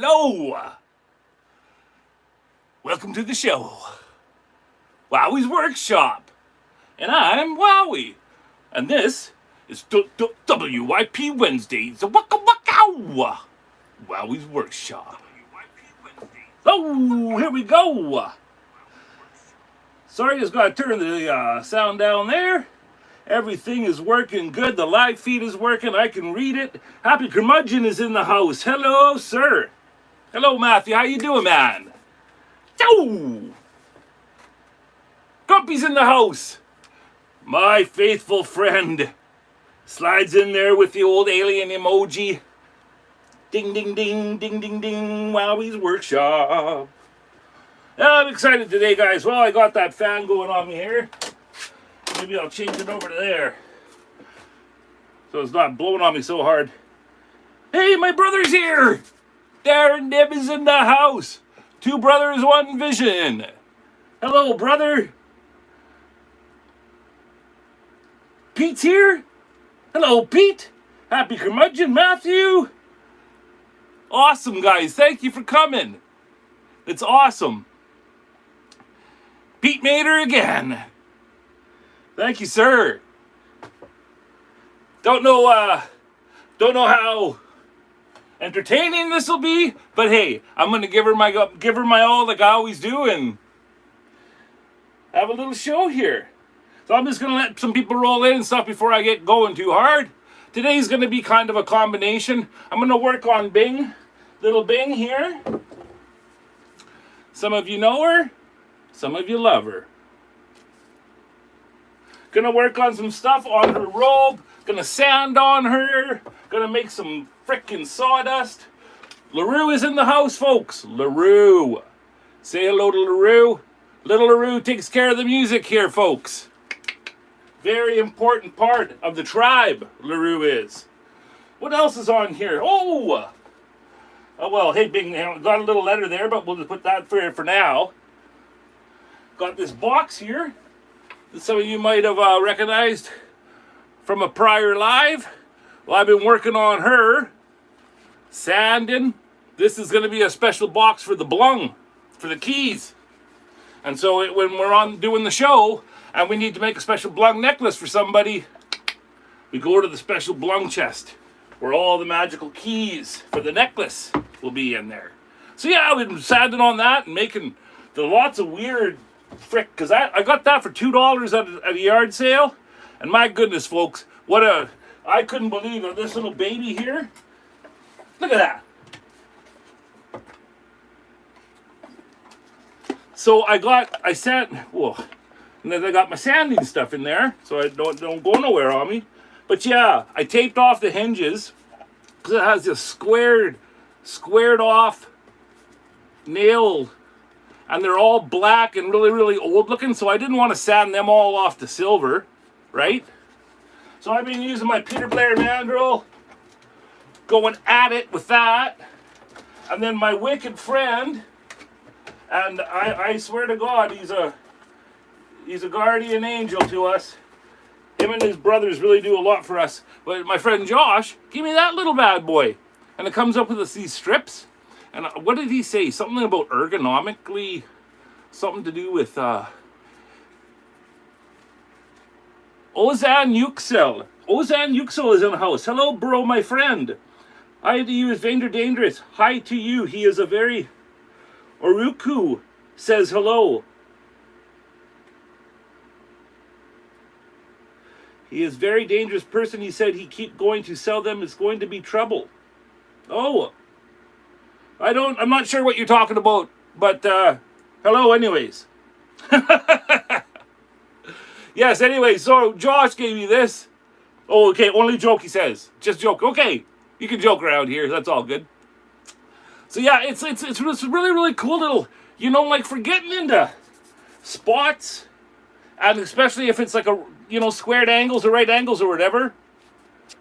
hello. Welcome to the show. Wowwy'z Workshop. And I'm Wowi. And this is WIP Wednesdays. Waka waka. Wowwy'z Workshop. Oh, here we go. Sorry, just got to turn the sound down there. Everything is working good. The live feed is working. I can read it. Happy Curmudgeon is in the house. Hello, sir. Hello, Matthew. How you doing, man? Ciao. Grumpy's in the house. My faithful friend slides in there with the old alien emoji. Ding, ding, ding, ding, ding, ding. Wowwy'z Workshop. I'm excited today, guys. Well, I got that fan going on me here. Maybe I'll change it over to there, so it's not blowing on me so hard. Hey, my brother's here! Darren Deb is in the house. Two brothers, one vision. Hello, brother. Pete's here. Hello, Pete. Happy Curmudgeon, Matthew. Awesome, guys. Thank you for coming. It's awesome. Pete made her again. Thank you, sir. Don't know how entertaining this will be, but hey, I'm gonna give her my all like I always do, and have a little show here. So I'm just gonna let some people roll in and stuff before I get going too hard. Today's gonna be kind of a combination. I'm gonna work on Bing, little Bing here. Some of you know her, some of you love her. Gonna work on some stuff on her robe. Gonna sand on her. Gonna make some frickin' sawdust. LaRue is in the house, folks. LaRue. Say hello to LaRue. Little LaRue takes care of the music here, folks. Very important part of the tribe, LaRue is. What else is on here? Oh, well, hey, Bing, got a little letter there, but we'll just put that for now. Got this box here that some of you might have recognized from a prior live. Well, I've been working on her, sanding. This is going to be a special box for the blung, for the keys. And so when we're on doing the show and we need to make a special blung necklace for somebody, we go to the special blung chest where all the magical keys for the necklace will be in there. So yeah, we've been sanding on that and making lots of weird frick, because I got that for $2 at a yard sale, and my goodness, folks, I couldn't believe it. This little baby here, look at that. So and then I got my sanding stuff in there, so I don't go nowhere on me. But yeah, I taped off the hinges because it has this squared off nail. And they're all black and really, really old looking, so I didn't want to sand them all off to silver, right? So I've been using my Peter Blair mandrel, going at it with that. And then my wicked friend, and I swear to God, he's a guardian angel to us. Him and his brothers really do a lot for us. But my friend Josh, give me that little bad boy. And it comes up with these strips. And what did he say? Something about ergonomically, something to do with Ozan Yüksel. Ozan Yüksel is in the house. Hello, bro, my friend. Hi to you is Vander Dangerous. Hi to you. He is a very Oruku says hello. He is a very dangerous person. He said he keep going to sell them. It's going to be trouble. Oh. I'm not sure what you're talking about, but hello anyways. Yes, anyway, so Josh gave me this. Oh, okay, only joke, he says. Just joke. Okay, you can joke around here. That's all good. So yeah, it's really, really cool little, like for getting into spots, and especially if it's like squared angles or right angles or whatever.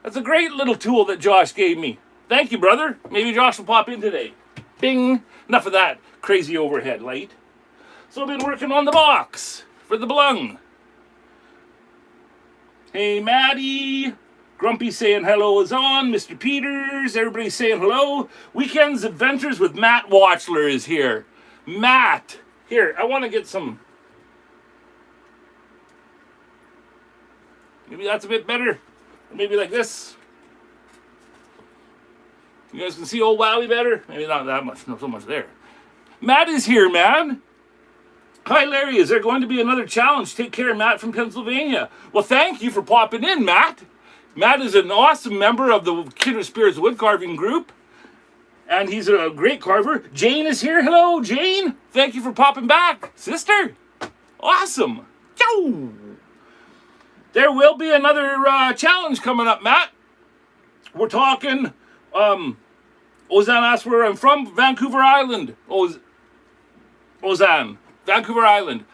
That's a great little tool that Josh gave me. Thank you, brother. Maybe Josh will pop in today. Bing! Enough of that crazy overhead light. So I've been working on the box for the blung. Hey, Maddie! Grumpy saying hello is on. Mr. Peters, everybody's saying hello. Weekends Adventures with Matt Watchler is here. Matt, here, I want to get some. Maybe that's a bit better. Or maybe like this. You guys can see old Wowi better? Maybe not that much, not so much there. Matt is here, man. Hi, Larry. Is there going to be another challenge? Take care, Matt from Pennsylvania. Well, thank you for popping in, Matt. Matt is an awesome member of the Kindred Spirits wood carving group. And he's a great carver. Jane is here. Hello, Jane. Thank you for popping back. Sister. Awesome. Yo. There will be another challenge coming up, Matt. We're talking... Ozan asked where I'm from. Vancouver Island. Ozan. Vancouver Island.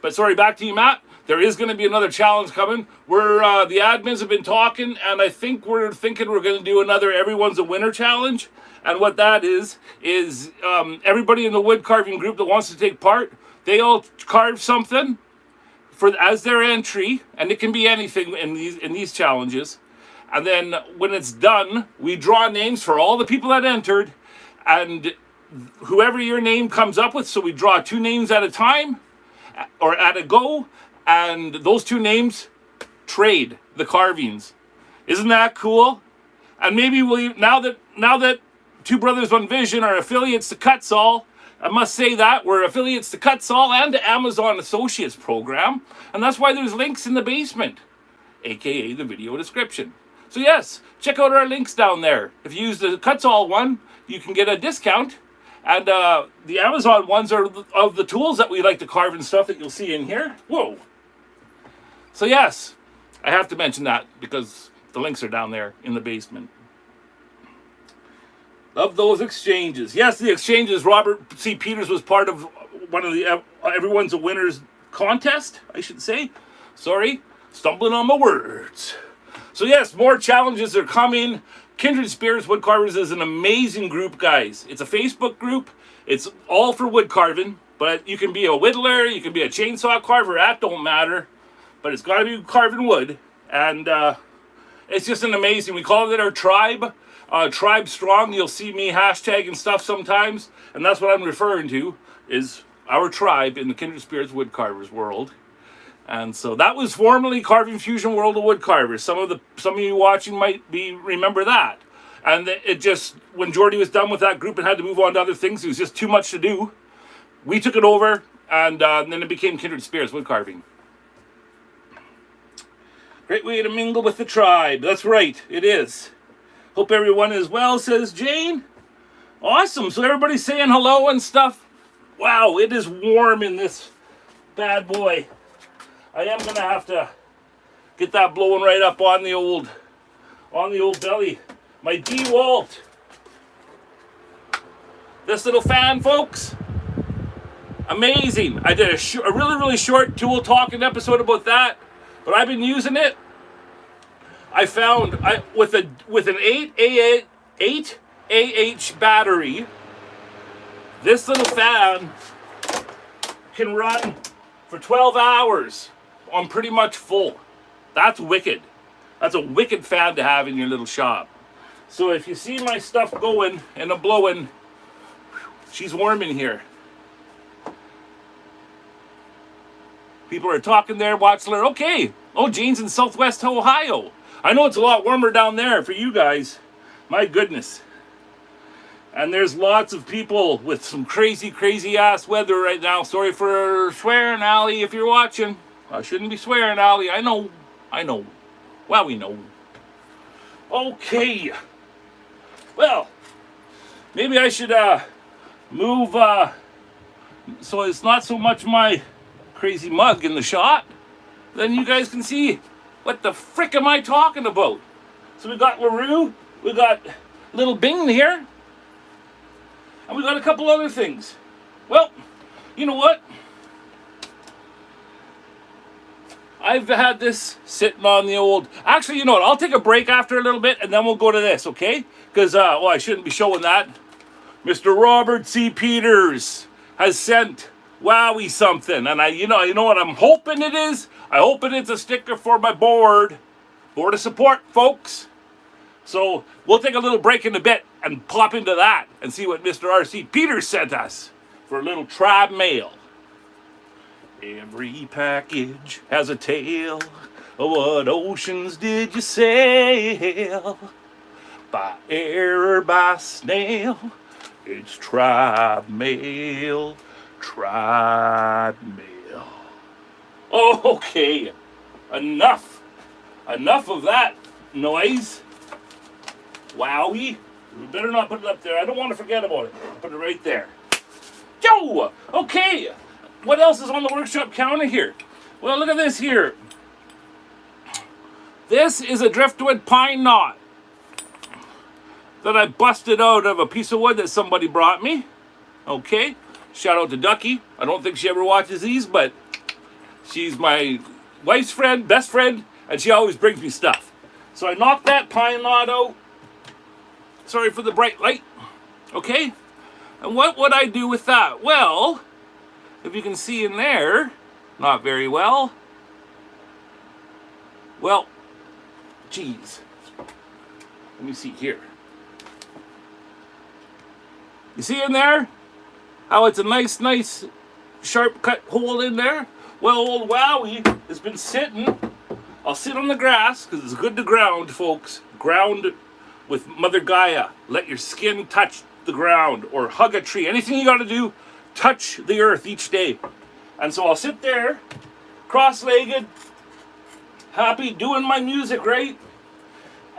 But sorry, back to you, Matt. There is going to be another challenge coming. We're the admins have been talking, and I think we're thinking we're going to do another Everyone's a Winner challenge. And what that is everybody in the wood carving group that wants to take part, they all carve something as their entry, and it can be anything in these challenges. And then when it's done, we draw names for all the people that entered, and whoever your name comes up with, so we draw 2 names at a time, or at a go, and those 2 names trade the carvings. Isn't that cool? And maybe now that Two Brothers One Vision are affiliates to Kutzall, I must say that we're affiliates to Kutzall and to Amazon Associates program, and that's why there's links in the basement, aka the video description. So yes, check out our links down there. If you use the Kutzall one, you can get a discount. And the Amazon ones are of the tools that we like to carve and stuff that you'll see in here. Whoa. So yes, I have to mention that because the links are down there in the basement. Love those exchanges. Yes, the exchanges. Robert C. Peters was part of one of the Everyone's a Winner's contest, I should say. Sorry, stumbling on my words. So yes, more challenges are coming. Kindred Spirits Woodcarvers is an amazing group, guys. It's a Facebook group. It's all for wood carving, but you can be a whittler, you can be a chainsaw carver, that don't matter. But it's got to be carving wood. And it's just an amazing, we call it our tribe. Tribe Strong, you'll see me hashtagging stuff sometimes. And that's what I'm referring to, is our tribe in the Kindred Spirits Woodcarvers world. And so that was formerly Carving Fusion World of Woodcarvers. Some of you watching might remember that. And it just, when Jordy was done with that group and had to move on to other things, it was just too much to do. We took it over, and then it became Kindred Spirits Woodcarving. Great way to mingle with the tribe. That's right, it is. Hope everyone is well, says Jane. Awesome, so everybody's saying hello and stuff. Wow, it is warm in this bad boy. I am going to have to get that blowing right up on the old belly. My DeWalt. This little fan, folks. Amazing. I did a really, really short tool talking episode about that, but I've been using it. I found with an 8 AH battery, this little fan can run for 12 hours. I'm pretty much full. That's wicked. That's a wicked fan to have in your little shop. So if you see my stuff going and I'm blowing, she's warm in here. People are talking there, Watchler. Okay. Oh, Jane's in Southwest Ohio. I know it's a lot warmer down there for you guys. My goodness. And there's lots of people with some crazy, crazy ass weather right now. Sorry for swearing, Allie, if you're watching. I shouldn't be swearing, Allie. I know. Well, we know. Okay. Well, maybe I should move so it's not so much my crazy mug in the shot. Then you guys can see what the frick am I talking about. So we got LaRue, we got Little Bing here, and we got a couple other things. Well, you know what? I've had this sitting on the old... Actually, you know what? I'll take a break after a little bit, and then we'll go to this, okay? Because, well, I shouldn't be showing that. Mr. Robert C. Peters has sent Wowwi something, and you know what I'm hoping it is? I hope it's a sticker for my board. Border support, folks. So we'll take a little break in a bit and pop into that and see what Mr. R.C. Peters sent us for a little tribe mail. Every package has a tale. What oceans did you sail? By air or by snail? It's tribe mail. Tribe mail. Okay, enough of that noise. Wowie. We better not put it up there. I don't want to forget about it. Put it right there. Yo! Okay. What else is on the workshop counter here? Well, look at this here. This is a driftwood pine knot that I busted out of a piece of wood that somebody brought me. Okay. Shout out to Ducky. I don't think she ever watches these, but she's my wife's friend, best friend, and she always brings me stuff. So I knocked that pine knot out. Sorry for the bright light. Okay. And what would I do with that? Well, if you can see in there, not very well. Well, geez. Let me see here. You see in there how it's a nice sharp cut hole in there? Well, old Wowie has been sitting. I'll sit on the grass because it's good to ground, folks. Ground with Mother Gaia. Let your skin touch the ground or hug a tree. Anything you got to do, touch the earth each day. And so I'll sit there, cross-legged, happy, doing my music, right?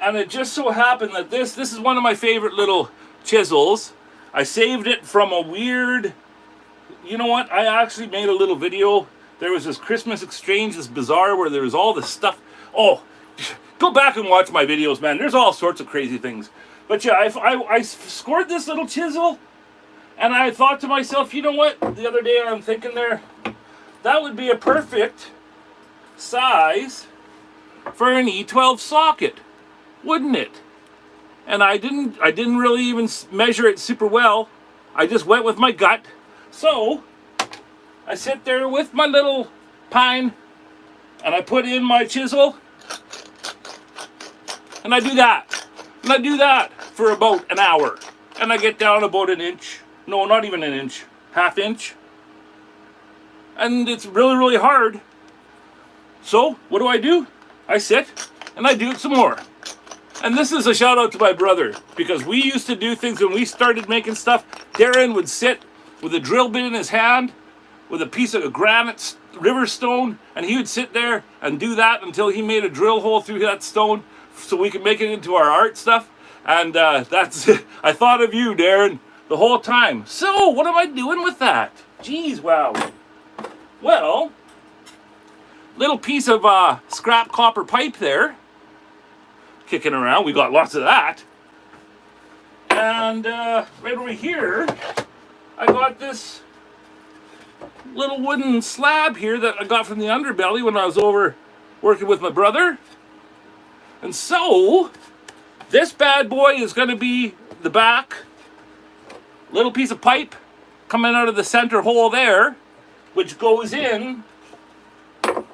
And it just so happened that this is one of my favorite little chisels. I saved it from a weird, you know what? I actually made a little video. There was this Christmas exchange, this bazaar where there was all this stuff. Oh, go back and watch my videos, man. There's all sorts of crazy things. But yeah, I scored this little chisel, and I thought to myself, you know what? The other day I'm thinking there, that would be a perfect size for an E12 socket, wouldn't it? And I didn't really even measure it super well. I just went with my gut. So I sit there with my little pine, and I put in my chisel, and I do that. And I do that for about an hour. And I get down about an inch. No, not even an inch. Half inch. And it's really, really hard. So, what do? I sit, and I do it some more. And this is a shout out to my brother, because we used to do things when we started making stuff. Darren would sit with a drill bit in his hand, with a piece of granite river stone, and he would sit there and do that until he made a drill hole through that stone so we could make it into our art stuff. And that's it. I thought of you, Darren, the whole time. So, what am I doing with that? Jeez, wow. Well, little piece of scrap copper pipe there, kicking around. We got lots of that. And right over here, I got this little wooden slab here that I got from the underbelly when I was over working with my brother. And so, this bad boy is going to be the back. Little piece of pipe coming out of the center hole there, which goes in to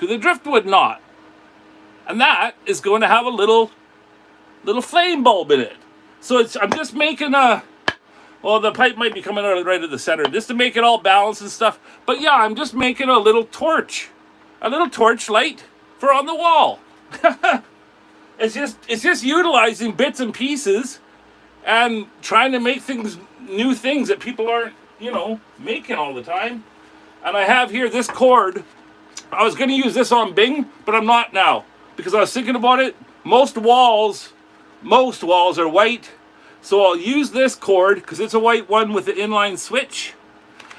the driftwood knot. And that is going to have a little flame bulb in it. So I'm just making a, well, the pipe might be coming out right at the center, just to make it all balanced and stuff. But yeah, I'm just making a little torch light for on the wall. It's just utilizing bits and pieces and trying to make new things that people aren't, making all the time. And I have here this cord. I was going to use this on Bing, but I'm not now, because I was thinking about it. Most walls are white, so I'll use this cord because it's a white one with the inline switch,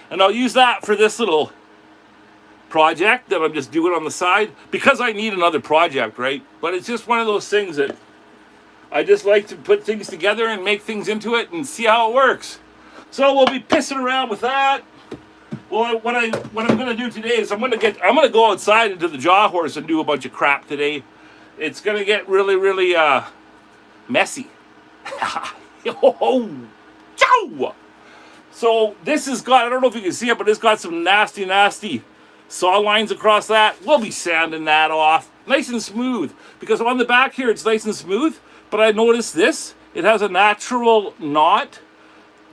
and I'll use that for this little project that I'm just doing on the side, because I need another project, right? But it's just one of those things that I just like to put things together and make things into it and see how it works. So we'll be pissing around with that. Well, what I'm going to do today is I'm going to go outside into the jaw horse and do a bunch of crap today. It's going to get really, really messy. Oh, ciao! So this has got, I don't know if you can see it, but it's got some nasty saw lines across that. We'll be sanding that off nice and smooth, because on the back here it's nice and smooth, but I noticed this, it has a natural knot,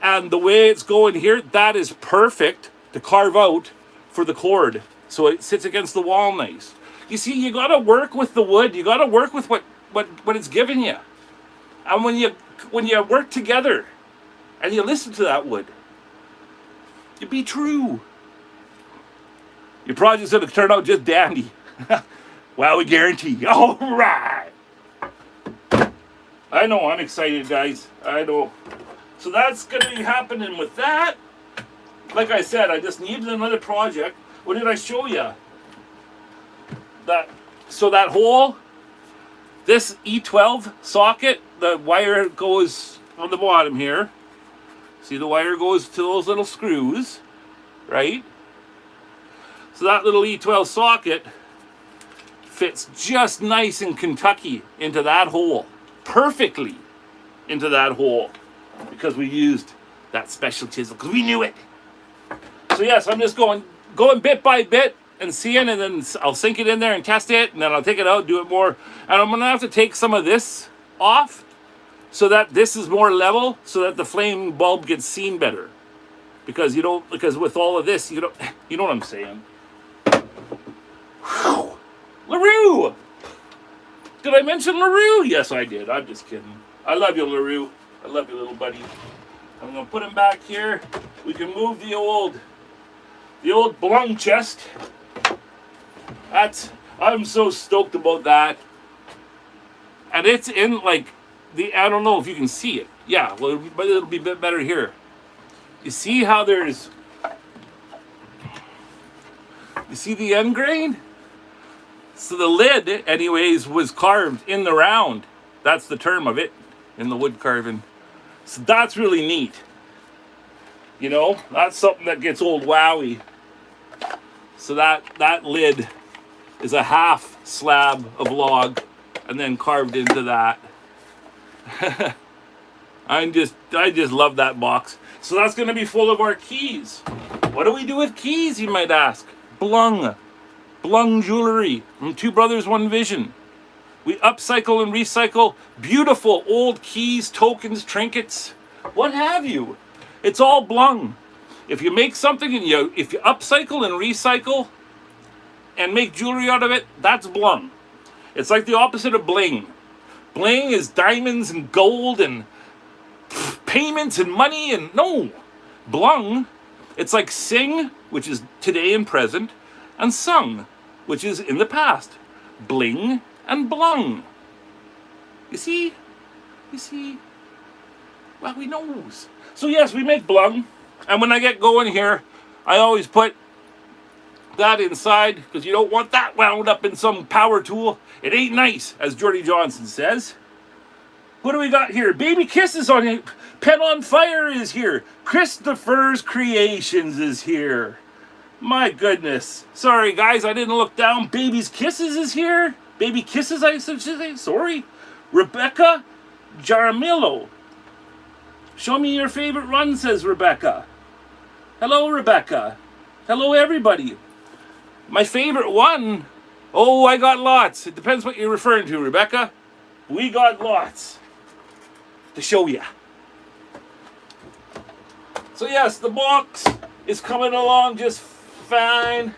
and the way it's going here, that is perfect to carve out for the cord, so it sits against the wall nice. You see, you got to work with the wood, you got to work with what it's giving you, and when you work together and you listen to that wood, you be true. Your project's going to turn out just dandy. Well, we guarantee. All right. I know, I'm excited, guys. I know. So that's going to be happening with that. Like I said, I just needed another project. What did I show you? So that hole, this E12 socket, the wire goes on the bottom here. See, the wire goes to those little screws, right? So that little E12 socket fits just nice in Kentucky into that hole. Perfectly into that hole. Because we used that special chisel. Because we knew it. So yes, I'm just going bit by bit and seeing, and then I'll sink it in there and test it, and then I'll take it out, do it more. And I'm going to have to take some of this off so that this is more level, so that the flame bulb gets seen better. Because with all of this, you know what I'm saying. Whew. LaRue! Did I mention LaRue? Yes, I did. I'm just kidding. I love you, LaRue. I love you, little buddy. I'm going to put him back here. We can move the old blung chest. I'm so stoked about that. And it's in, like, I don't know if you can see it. Yeah, well, but it'll be a bit better here. You see how you see the end grain? So the lid, anyways, was carved in the round. That's the term of it in the wood carving. So that's really neat. You know, that's something that gets old Wowi. So that lid is a half slab of log and then carved into that. I just love that box. So that's going to be full of our keys. What do we do with keys, you might ask? Blung jewelry from Two Brothers One Vision. We upcycle and recycle beautiful old keys, tokens, trinkets, what have you. It's all blung. If you make something and if you upcycle and recycle and make jewelry out of it, that's blung. It's like the opposite of bling. Bling is diamonds and gold and payments and money, and no. Blung, it's like sing, which is today and present, and sung, which is in the past. Bling and blung. You see? Well, we knows. So yes, we make blung. And when I get going here, I always put that inside, because you don't want that wound up in some power tool. It ain't nice, as Jordy Johnson says. What do we got here? Baby Kisses on it. Pen on Fire is here. Christopher's Creations is here. My goodness. Sorry, guys, I didn't look down. Baby's Kisses is here. Baby Kisses, I should say. Sorry. Rebecca Jaramillo. Show me your favorite run, says Rebecca. Hello, Rebecca. Hello, everybody. My favorite one. Oh, I got lots. It depends what you're referring to, Rebecca. We got lots to show you. So yes, the box is coming along just fine.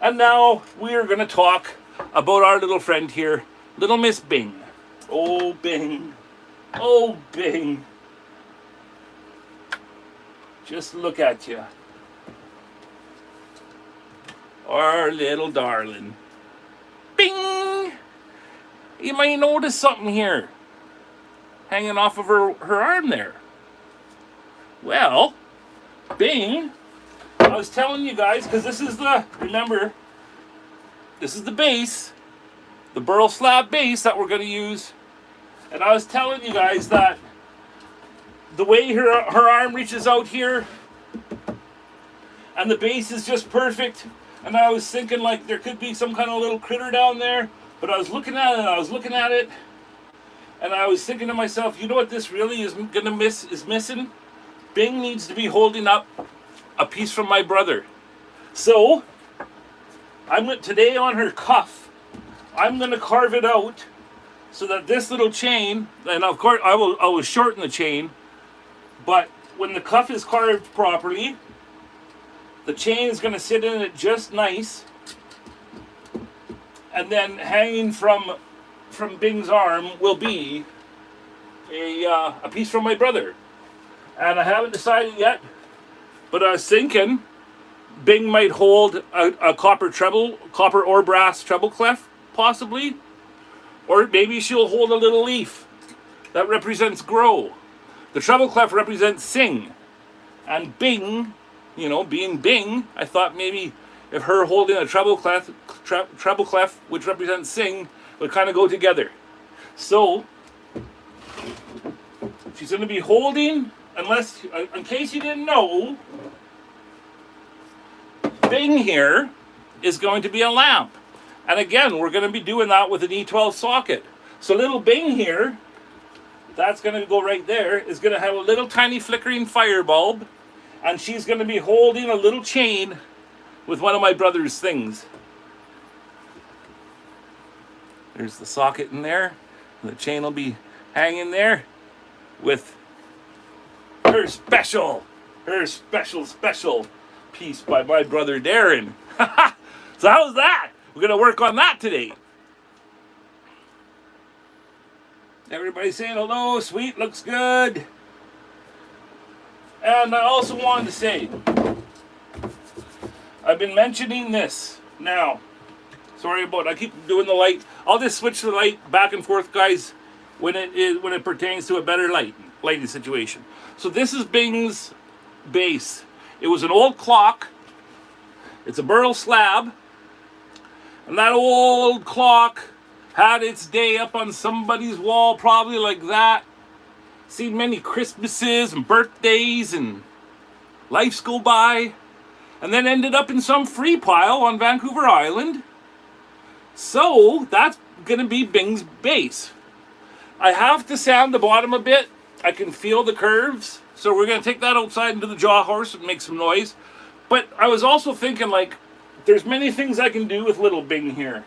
And now we are going to talk about our little friend here, little Miss Bing. Oh, Bing. Oh, Bing. Just look at you. Our little darling. Bing! You might notice something here. Hanging off of her arm there. Well, Bing, I was telling you guys, because this is remember, this is the base, the Burr slab base that we're going to use. And I was telling you guys that the way her arm reaches out here, and the base is just perfect. And I was thinking like there could be some kind of little critter down there. But I was looking at it, and I was thinking to myself, you know what this really is missing? Bing needs to be holding up a piece from my brother. So, today on her cuff, I'm going to carve it out so that this little chain, and of course I will shorten the chain, but when the cuff is carved properly, the chain is going to sit in it just nice, and then hanging from Bing's arm will be a piece from my brother. And I haven't decided yet, but I was thinking Bing might hold a copper or brass treble clef, possibly. Or maybe she'll hold a little leaf that represents grow. The treble clef represents sing. And Bing, being Bing, I thought maybe if her holding a treble clef, which represents sing, would kind of go together. So, she's going to be holding, in case you didn't know, Bing here is going to be a lamp. And again, we're going to be doing that with an E12 socket. So little Bing here, that's going to go right there, is going to have a little tiny flickering fire bulb. And she's going to be holding a little chain with one of my brother's things. There's the socket in there. And the chain will be hanging there with her special piece by my brother Darren. So how's that? We're going to work on that today. Everybody saying hello, sweet, looks good. And I also wanted to say, I've been mentioning this now. Sorry about it. I keep doing the light. I'll just switch the light back and forth, guys, when it pertains to a better lighting situation. So this is Bing's base. It was an old clock. It's a Burr slab. And that old clock had its day up on somebody's wall, probably like that. Seen many Christmases and birthdays and lives go by. And then ended up in some free pile on Vancouver Island. So that's going to be Bing's base. I have to sand the bottom a bit. I can feel the curves. So we're going to take that outside into the jaw horse and make some noise. But I was also thinking, there's many things I can do with little Bing here.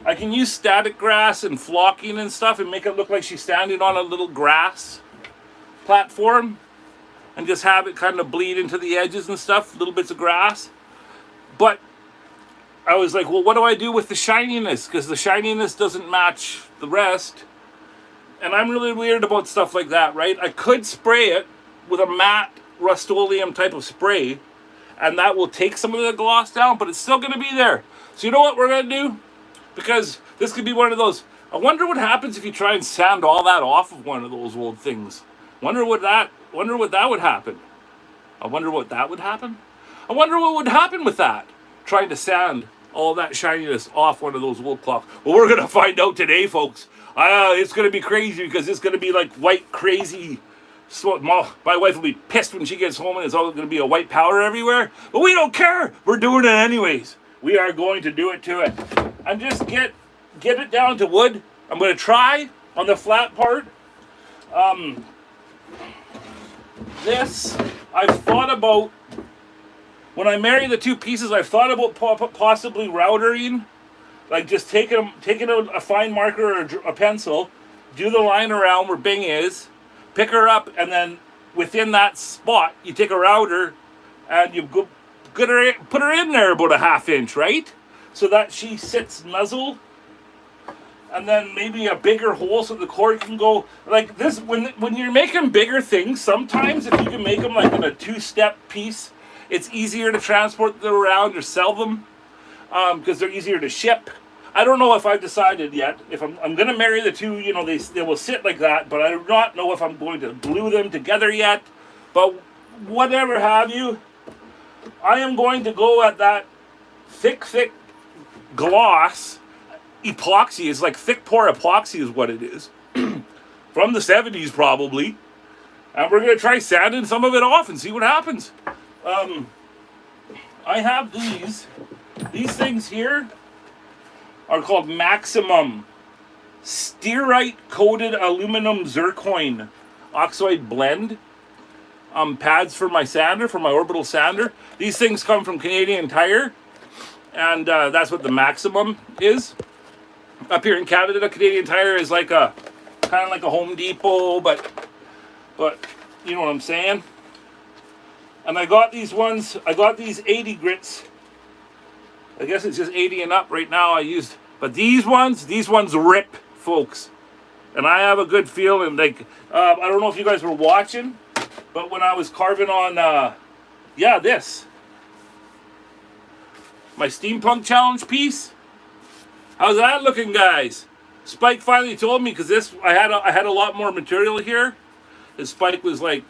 I can use static grass and flocking and stuff and make it look like she's standing on a little grass platform and just have it kind of bleed into the edges and stuff, little bits of grass. But I was like, well, what do I do with the shininess? Because the shininess doesn't match the rest. And I'm really weird about stuff like that, right? I could spray it with a matte Rust-Oleum type of spray, and that will take some of the gloss down, but it's still going to be there. So you know what we're going to do? Because this could be one of those, I wonder what happens if you try and sand all that off of one of those old things. Wonder what that would happen. I wonder what would happen with that. Trying to sand all that shininess off one of those old clocks. Well, we're going to find out today, folks. It's going to be crazy because it's going to be like white crazy. So my wife will be pissed when she gets home and it's all going to be a white powder everywhere. But we don't care. We're doing it anyways. We are going to do it to it. And just get it down to wood. I'm going to try on the flat part. This, I've thought about, when I marry the two pieces, I've thought about possibly routering. Like just taking a fine marker or a pencil, do the line around where Bing is, pick her up, and then within that spot, you take a router and you put her in there about a ½ inch, right? So that she sits nuzzle, and then maybe a bigger hole so the cord can go like this. When you're making bigger things, sometimes if you can make them like in a 2-step piece, it's easier to transport them around or sell them because they're easier to ship. I don't know if I've decided yet. If I'm going to marry the two, they will sit like that, but I do not know if I'm going to glue them together yet. But whatever have you, I am going to go at that thick gloss epoxy. Is like thick pour epoxy is what it is. From the 70s probably. And we're going to try sanding some of it off and see what happens. I have these things here are called Maximum Stearite Coated Aluminum Zircoin Oxide Blend pads for my sander, for my orbital sander. These things come from Canadian Tire, and that's what the maximum is. Up here in Canada, the Canadian Tire is like a kind of like a Home Depot, but you know what I'm saying. And I got these ones. I got these 80 grits. I guess it's just 80 and up right now. But these ones rip, folks. And I have a good feeling. Like I don't know if you guys were watching, but when I was carving on, this, my steampunk challenge piece. How's that looking, guys? Spike finally told me, because I had a lot more material here. And Spike was like,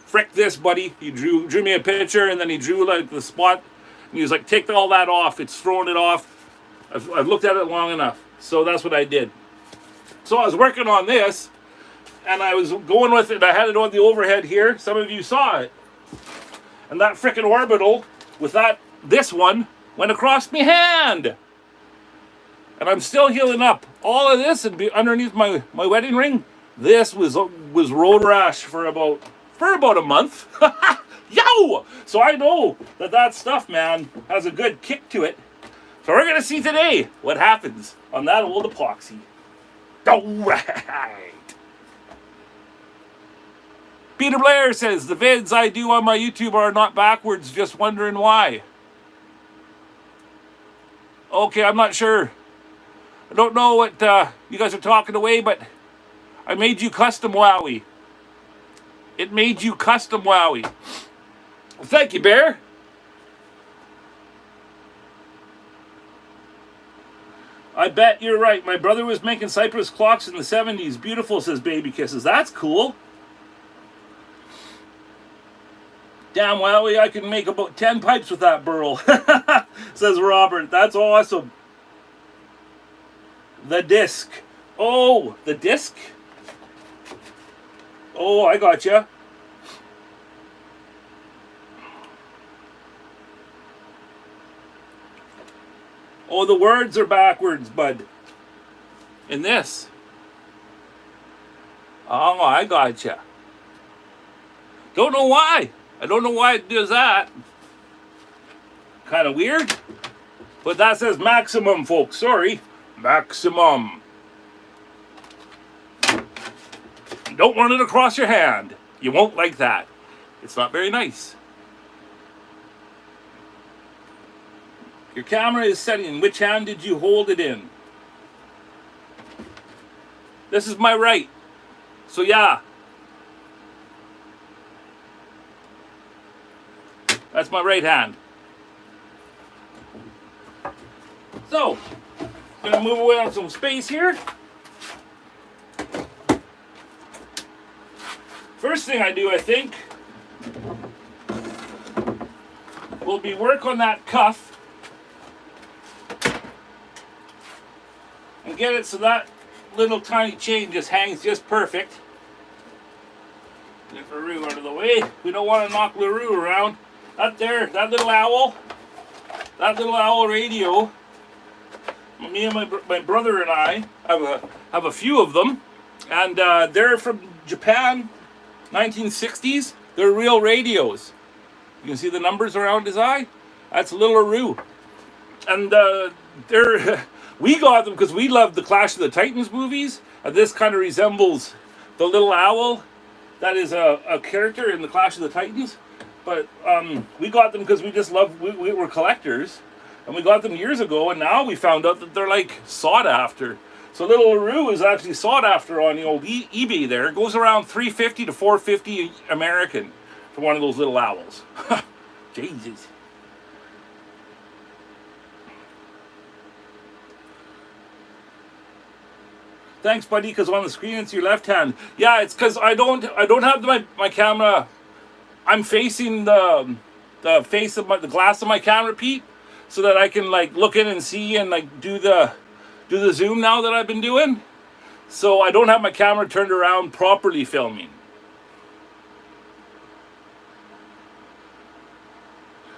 "Frick this, buddy." He drew me a picture, and then he drew like the spot, and he was like, "Take all that off. It's throwing it off." I've looked at it long enough, so that's what I did. So I was working on this, and I was going with it. I had it on the overhead here. Some of you saw it, and that frickin' orbital with this one went across my hand. And I'm still healing up. All of this would be underneath my wedding ring. This was road rash for about a month. Yo! So I know that stuff, man, has a good kick to it. So we're gonna see today what happens on that old epoxy. All right. Peter Blair says the vids I do on my YouTube are not backwards. Just wondering why. Okay, I'm not sure. I don't know what you guys are talking away, but I made you custom Wowi. It made you custom Wowi. Well, thank you, Bear. I bet you're right. My brother was making cypress clocks in the 70s. Beautiful, says Baby Kisses. That's cool. Damn, Wowi, I can make about 10 pipes with that burl, says Robert. That's awesome. The disc. Oh, the disc? Oh, I gotcha. Oh, the words are backwards, bud. In this. Oh, I gotcha. Don't know why. I don't know why it does that. Kind of weird. But that says maximum, folks. Sorry. Maximum. Don't run it across your hand. You won't like that. It's not very nice. Your camera is set in. Which hand did you hold it in? This is my right. So yeah. That's my right hand. So, I'm going to move away on some space here. First thing I do, I think, will be work on that cuff and get it so that little tiny chain just hangs just perfect. Get LaRue out of the way. We don't want to knock LaRue around. That little owl radio. Me and my brother and I have a few of them, and they're from Japan, 1960s. They're real radios. You can see the numbers around his eye. That's little LaRue, and we got them because we loved the Clash of the Titans movies, and this kind of resembles the little owl that is a character in the Clash of the Titans. But we got them because we just love. We were collectors. And we got them years ago, and now we found out that they're like sought after. So little LaRue is actually sought after on the old eBay there. It goes around $350 to $450 American for one of those little owls. Jesus. Thanks, buddy, because on the screen it's your left hand. Yeah, it's because I don't have my camera. I'm facing the face of the glass of my camera, Pete, so that I can like look in and see and like do the zoom now that I've been doing. So I don't have my camera turned around properly filming.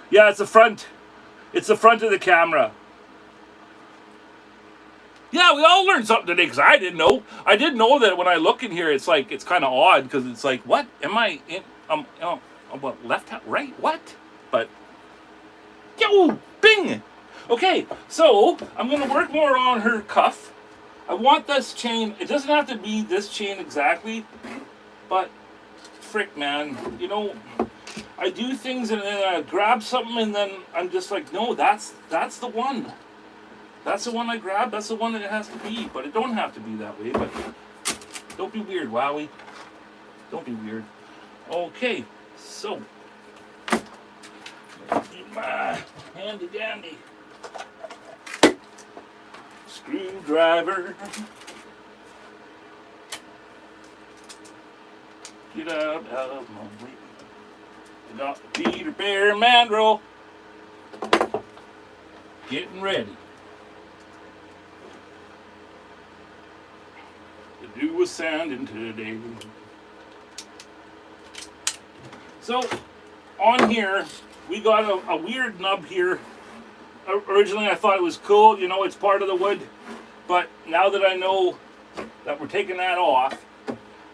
Yeah, it's the front. It's the front of the camera. Yeah, we all learned something today because I didn't know. I didn't know that when I look in here, it's like, it's kind of odd because it's like, what am I in? What, left hand, right? What? But yo, bing! Okay, so I'm gonna work more on her cuff. I want this chain, it doesn't have to be this chain exactly, but frick man, you know, I do things and then I grab something and then I'm just like, no, that's the one. That's the one I grabbed, that's the one that it has to be, but it don't have to be that way, but don't be weird, Wowi. Don't be weird. Okay, so my handy dandy screwdriver. Get out of my way. I got the Peter Bear and mandrel. Getting ready to do a sanding today. So on here, we got a weird nub here. Originally I thought it was cool, you know, it's part of the wood. But now that I know that we're taking that off,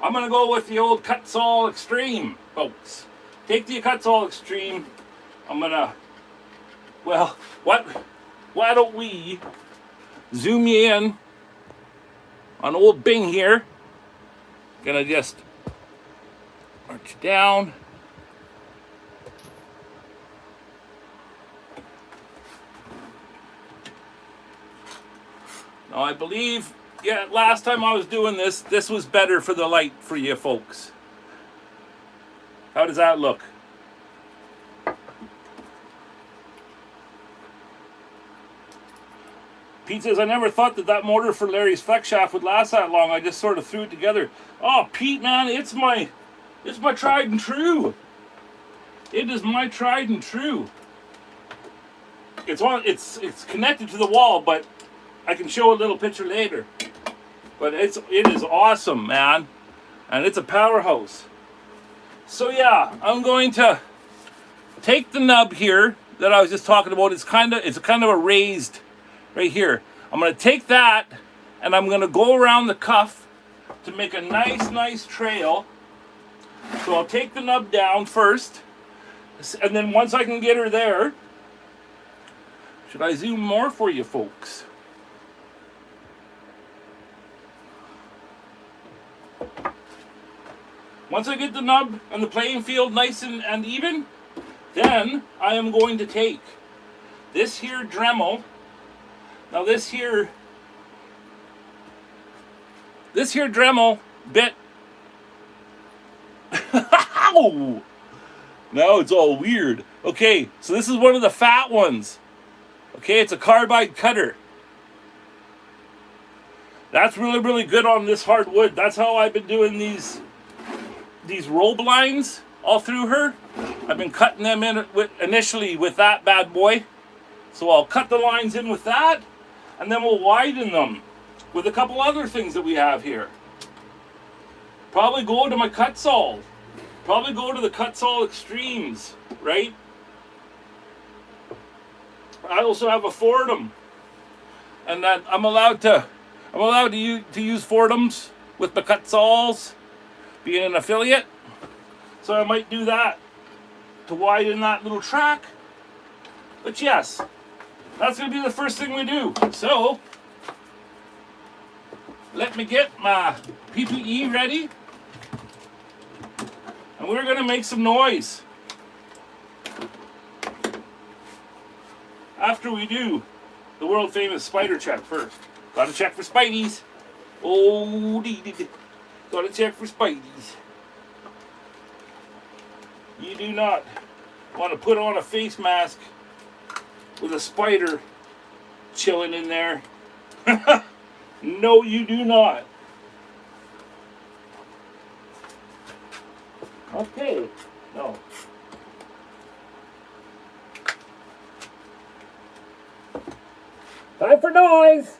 I'm going to go with the old Kutzall Extreme, folks. Take the Kutzall Extreme. I'm going to, well, why don't we zoom you in on old Bing here. Gonna just arch down. Now I believe, yeah, last time I was doing this, this was better for the light for you folks. How does that look? Pete says, I never thought that motor for Larry's Flexshaft would last that long. I just sort of threw it together. Oh, Pete, man, it's my tried and true. It is my tried and true. It's connected to the wall, but I can show a little picture later. But it is awesome, man. And it's a powerhouse. So yeah, I'm going to take the nub here that I was just talking about. It's kind of a raised right here. I'm going to take that and I'm going to go around the cuff to make a nice trail. So I'll take the nub down first, and then once I can get her there, should I zoom more for you folks? Once I get the nub and the playing field nice and even, then I am going to take this here Dremel. Now this here Dremel bit. Ow! Now it's all weird. Okay, so this is one of the fat ones. Okay, it's a carbide cutter. That's really good on this hardwood. That's how I've been doing these roll blinds all through her. I've been cutting them in initially with that bad boy. So I'll cut the lines in with that, and then we'll widen them with a couple other things that we have here. Probably go to my Kutzall. Probably go to the Kutzall Extremes, right? I also have a Fordham, and that I'm allowed to use Fordhams with my Kutzalls, being an affiliate. So I might do that to widen that little track. But yes, that's going to be the first thing we do. So let me get my PPE ready, and we're going to make some noise after we do the world famous spider check first. Gotta check for spideys. Oh, gotta check for spideys. You do not want to put on a face mask with a spider chilling in there. No, you do not. Okay, no. Time for noise!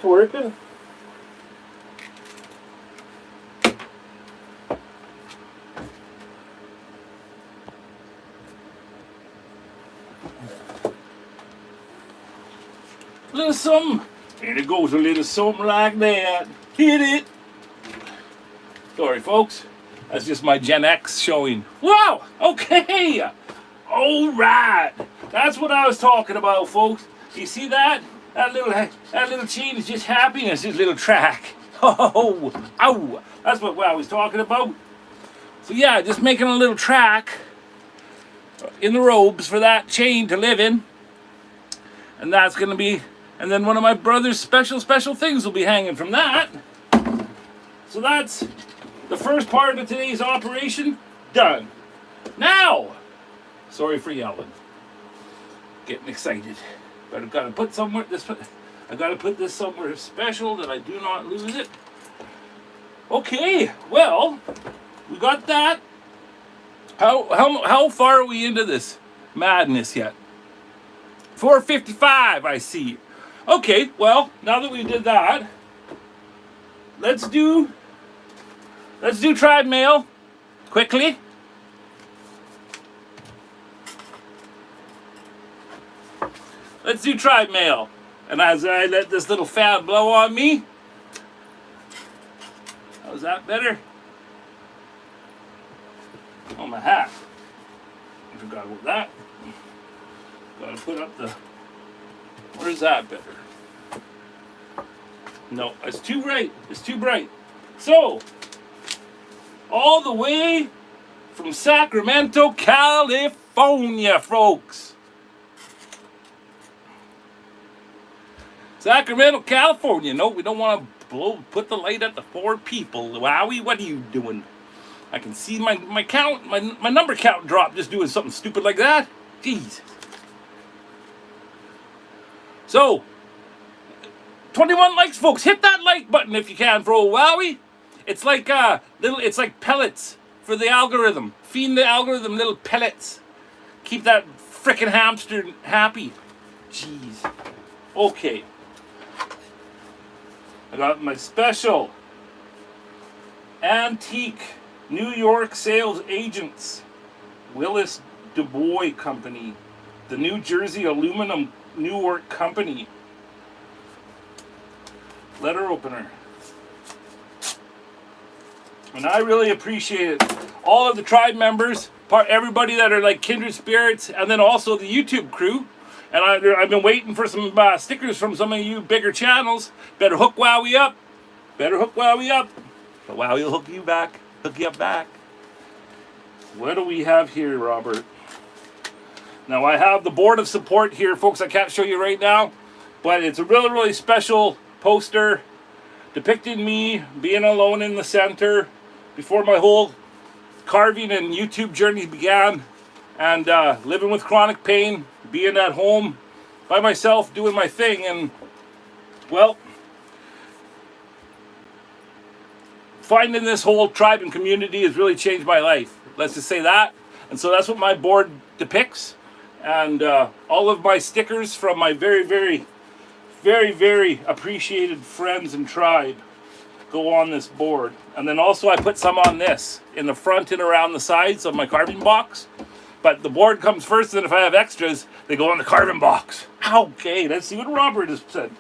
it's working. Little something. And it goes a little something like that. Hit it. Sorry, folks. That's just my Gen X showing. Wow. Okay. All right. That's what I was talking about, folks. You see that? That little chain is just happiness. His little track. Oh. Ow. That's what I was talking about. So yeah, just making a little track in the robes for that chain to live in. And that's going to be... And then one of my brother's special things will be hanging from that. So that's the first part of today's operation done. Now, sorry for yelling. Getting excited. But I've got to put somewhere I got to put this somewhere special that I do not lose it. Okay, well, we got that. How far are we into this madness yet? 4:55, I see. Okay, well, now that we did that, let's do tribe mail quickly. Let's do tribe mail. And as I let this little fan blow on me, how's that better? Oh, my hat. I forgot about that. Gotta put up the... Where's that better? No, it's too bright. It's too bright. So, all the way from Sacramento, California, folks. Sacramento, California. No, we don't want to put the light at the 4 people. Wowie, what are you doing? I can see my number count drop just doing something stupid like that. Jeez. So, 21 likes, folks. Hit that like button if you can for old Wowie. It's like it's like pellets for the algorithm. Feeding the algorithm little pellets. Keep that frickin' hamster happy. Jeez. Okay. I got my special antique New York sales agents. Willis Du Bois Company. The New Jersey Aluminum Newark Company. Letter opener. And I really appreciate it. All of the tribe members, everybody that are like kindred spirits, and then also the YouTube crew. And I've been waiting for some stickers from some of you bigger channels. Better hook Wowie up. Better hook Wowie up. But Wowie will hook you back. Hook you up back. What do we have here, Robert? Now I have the board of support here, folks. I can't show you right now, but it's a really special poster depicting me being alone in the center before my whole carving and YouTube journey began, and living with chronic pain, being at home by myself doing my thing. And well, finding this whole tribe and community has really changed my life. Let's just say that. And so that's what my board depicts. And all of my stickers from my very appreciated friends and tribe go on this board. And then also I put some on this in the front and around the sides of my carving box. But the board comes first, and then if I have extras, they go on the carving box. Okay, let's see what Robert has said.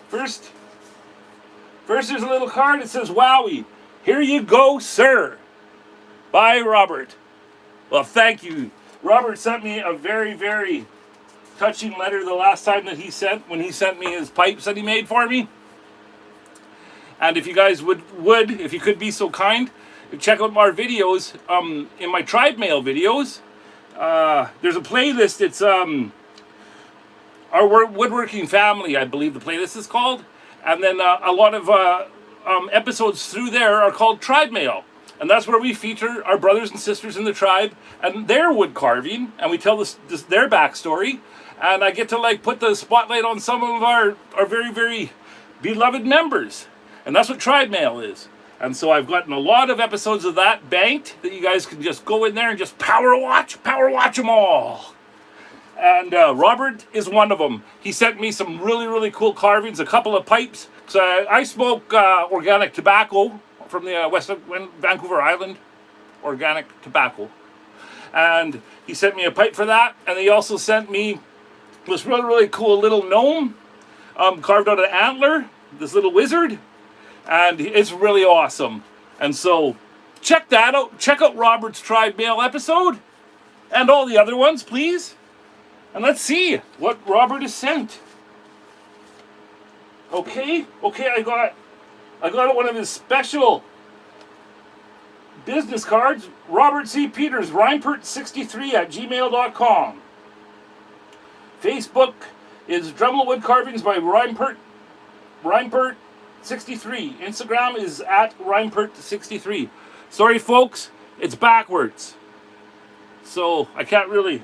First there's a little card. It says, Wowie, here you go, sir. By Robert. Well, thank you. Robert sent me a very touching letter the last time that when he sent me his pipes that he made for me. And if you guys would if you could be so kind, check out our videos, in my tribe mail videos. There's a playlist. It's our Woodworking Family, I believe the playlist is called. And then a lot of episodes through there are called Tribe Mail. And that's where we feature our brothers and sisters in the tribe and their wood carving, and we tell their backstory. And I get to like put the spotlight on some of our very beloved members. And that's what Tribe Mail is. And so I've gotten a lot of episodes of that banked that you guys can just go in there and just power watch them all. And Robert is one of them. He sent me some really, really cool carvings, a couple of pipes. So I smoke organic tobacco from the west of Vancouver Island, organic tobacco. And he sent me a pipe for that. And he also sent me this really, really cool little gnome carved out of antler, this little wizard. And it's really awesome. And so check that out. Check out Robert's Tribe Mail episode and all the other ones, please. And let's see what Robert has sent. Okay, I got one of his special business cards. Robert C. Peters, Reinpert63@gmail.com. Facebook is Dremel Wood Carvings by Reinpert63. Instagram is at Reinpert63. Sorry, folks, it's backwards. So I can't really.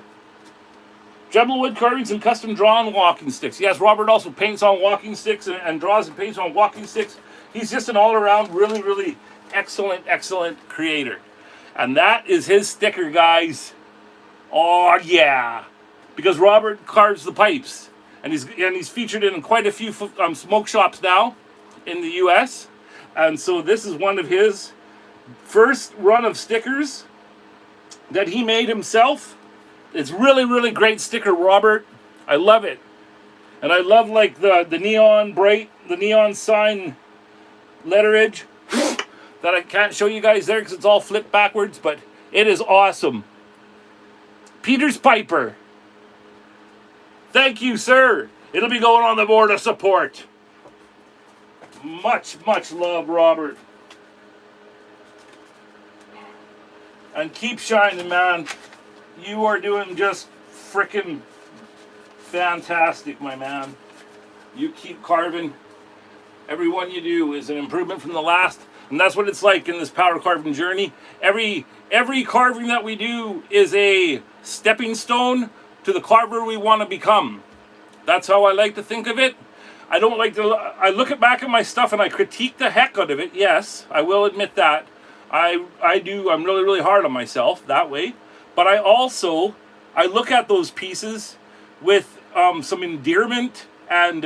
Dremel Wood Carvings and custom drawn walking sticks. Yes, Robert also paints on walking sticks and draws and paints on walking sticks. He's just an all-around really, really excellent creator. And that is his sticker, guys. Oh, yeah. Because Robert carves the pipes. And he's featured in quite a few smoke shops now in the U.S. And so this is one of his first run of stickers that he made himself. It's really, really great sticker, Robert. I love it. And I love like the neon bright, the neon sign letterage that I can't show you guys there because it's all flipped backwards, but it is awesome. Peters Piper. Thank you, sir. It'll be going on the board of support. Much, much love, Robert. And keep shining, man. You are doing just frickin' fantastic, my man. You keep carving. Every one you do is an improvement from the last. And that's what it's like in this power carving journey. Every carving that we do is a stepping stone to the carver we want to become. That's how I like to think of it. I don't like to. I look back at my stuff and I critique the heck out of it. Yes, I will admit that. I do. I'm really, really hard on myself that way. But I look at those pieces with some endearment and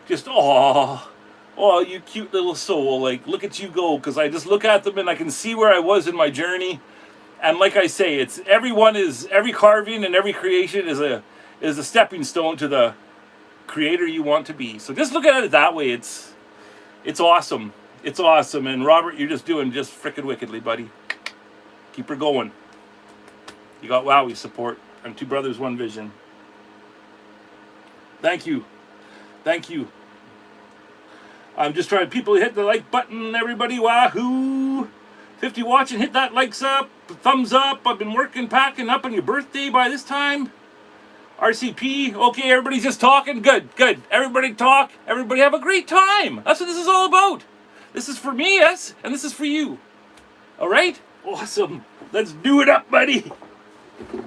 just, oh, you cute little soul. Like, look at you go. Because I just look at them and I can see where I was in my journey. And like I say, every carving and every creation is a stepping stone to the creator you want to be. So just look at it that way. It's awesome. It's awesome. And Robert, you're just doing just frickin' wickedly, buddy. Keep her going. You got Wowwy'z support. And two brothers, one vision. Thank you. Thank you. I'm just trying people to hit the like button, everybody. Wahoo! 50 watching, hit that likes up, thumbs up. I've been working, packing up on your birthday by this time. RCP. Okay, everybody's just talking. Good. Everybody talk. Everybody have a great time. That's what this is all about. This is for me, yes, and this is for you. All right? Awesome. Let's do it up, buddy.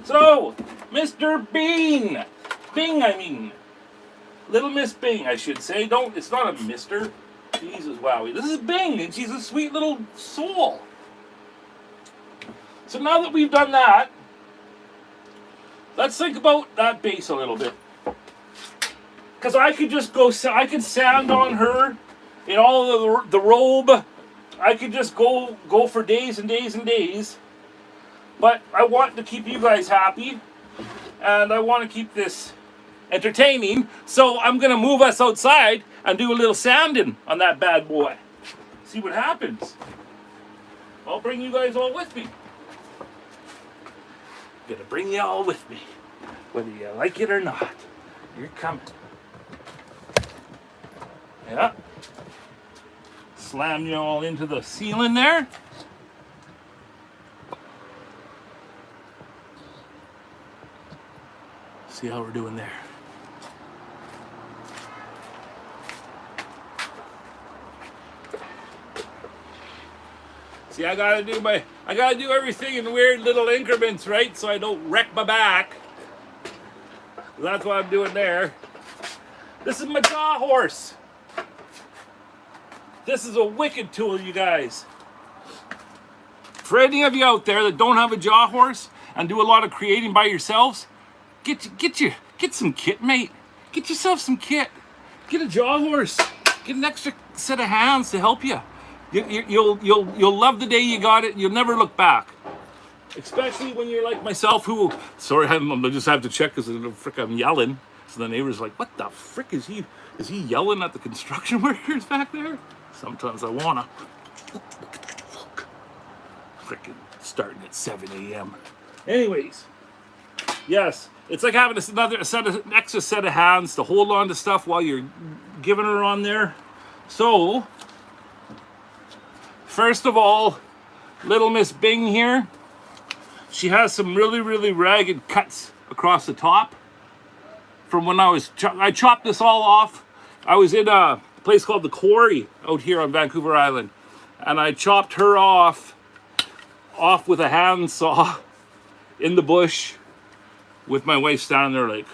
So, Mr. Bean. Bing, I mean. Little Miss Bing, I should say. It's not a Mr. Jesus, Wowie. This is Bing, and she's a sweet little soul. So now that we've done that, let's think about that base a little bit. Because I could just I could sand on her in all of the robe. I could just go for days and days and days. But I want to keep you guys happy. And I want to keep this entertaining. So I'm going to move us outside and do a little sanding on that bad boy. See what happens. I'll bring you guys all with me. I'm going to bring you all with me. Whether you like it or not. You're coming. Yeah. Slam you all into the ceiling there. See how we're doing there. See, I gotta do everything in weird little increments, right? So I don't wreck my back. That's what I'm doing there. This is my jaw horse. This is a wicked tool, you guys. For any of you out there that don't have a jaw horse and do a lot of creating by yourselves, Get some kit, mate. Get yourself some kit. Get a jaw horse. Get an extra set of hands to help you. You'll love the day you got it. You'll never look back. Especially when you're like myself, who, sorry, I just have to check because I'm yelling. So the neighbor's like, what the frick is he? Is he yelling at the construction workers back there? Sometimes I wanna. Frickin' starting at 7 a.m. Anyways, yes, it's like having an extra set of hands to hold on to stuff while you're giving her on there. So, first of all, little Miss Bing here, she has some really, really ragged cuts across the top. From when I chopped this all off. I was in a place called the Quarry out here on Vancouver Island, and I chopped her off with a handsaw in the bush with my wife standing there like.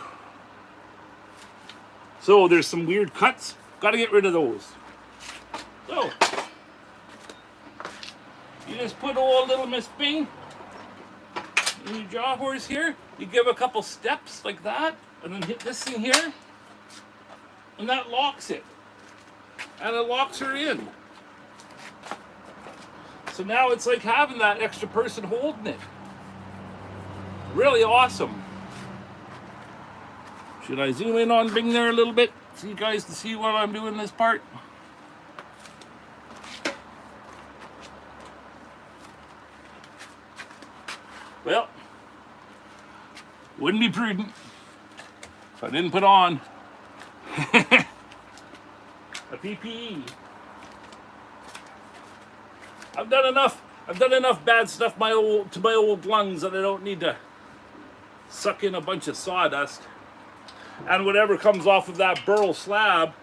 So there's some weird cuts. Got to get rid of those. So you just put old little Miss Bing in your jaw horse here. You give a couple steps like that, and then hit this thing here, and that locks it. And it locks her in. So now it's like having that extra person holding it. Really awesome. Should I zoom in on Bing there a little bit so you guys can see what I'm doing this part? Well, wouldn't be prudent if I didn't put on a PPE. I've done enough bad stuff to my old lungs that I don't need to suck in a bunch of sawdust. And whatever comes off of that Burr slab,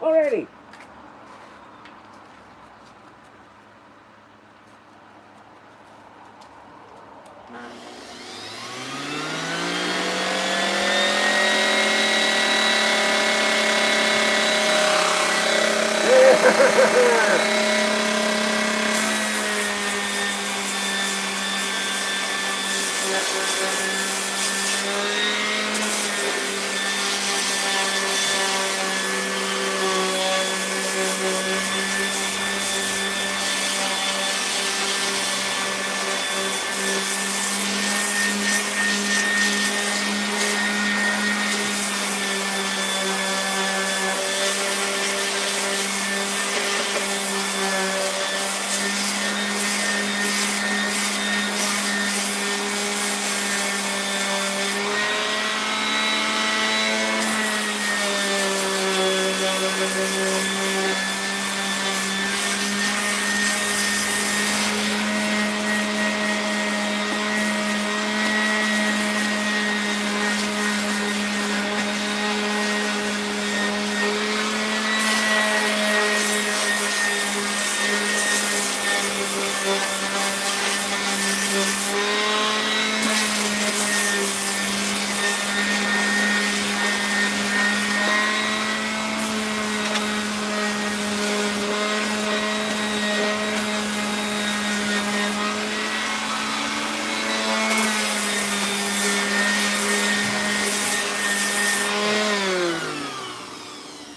already.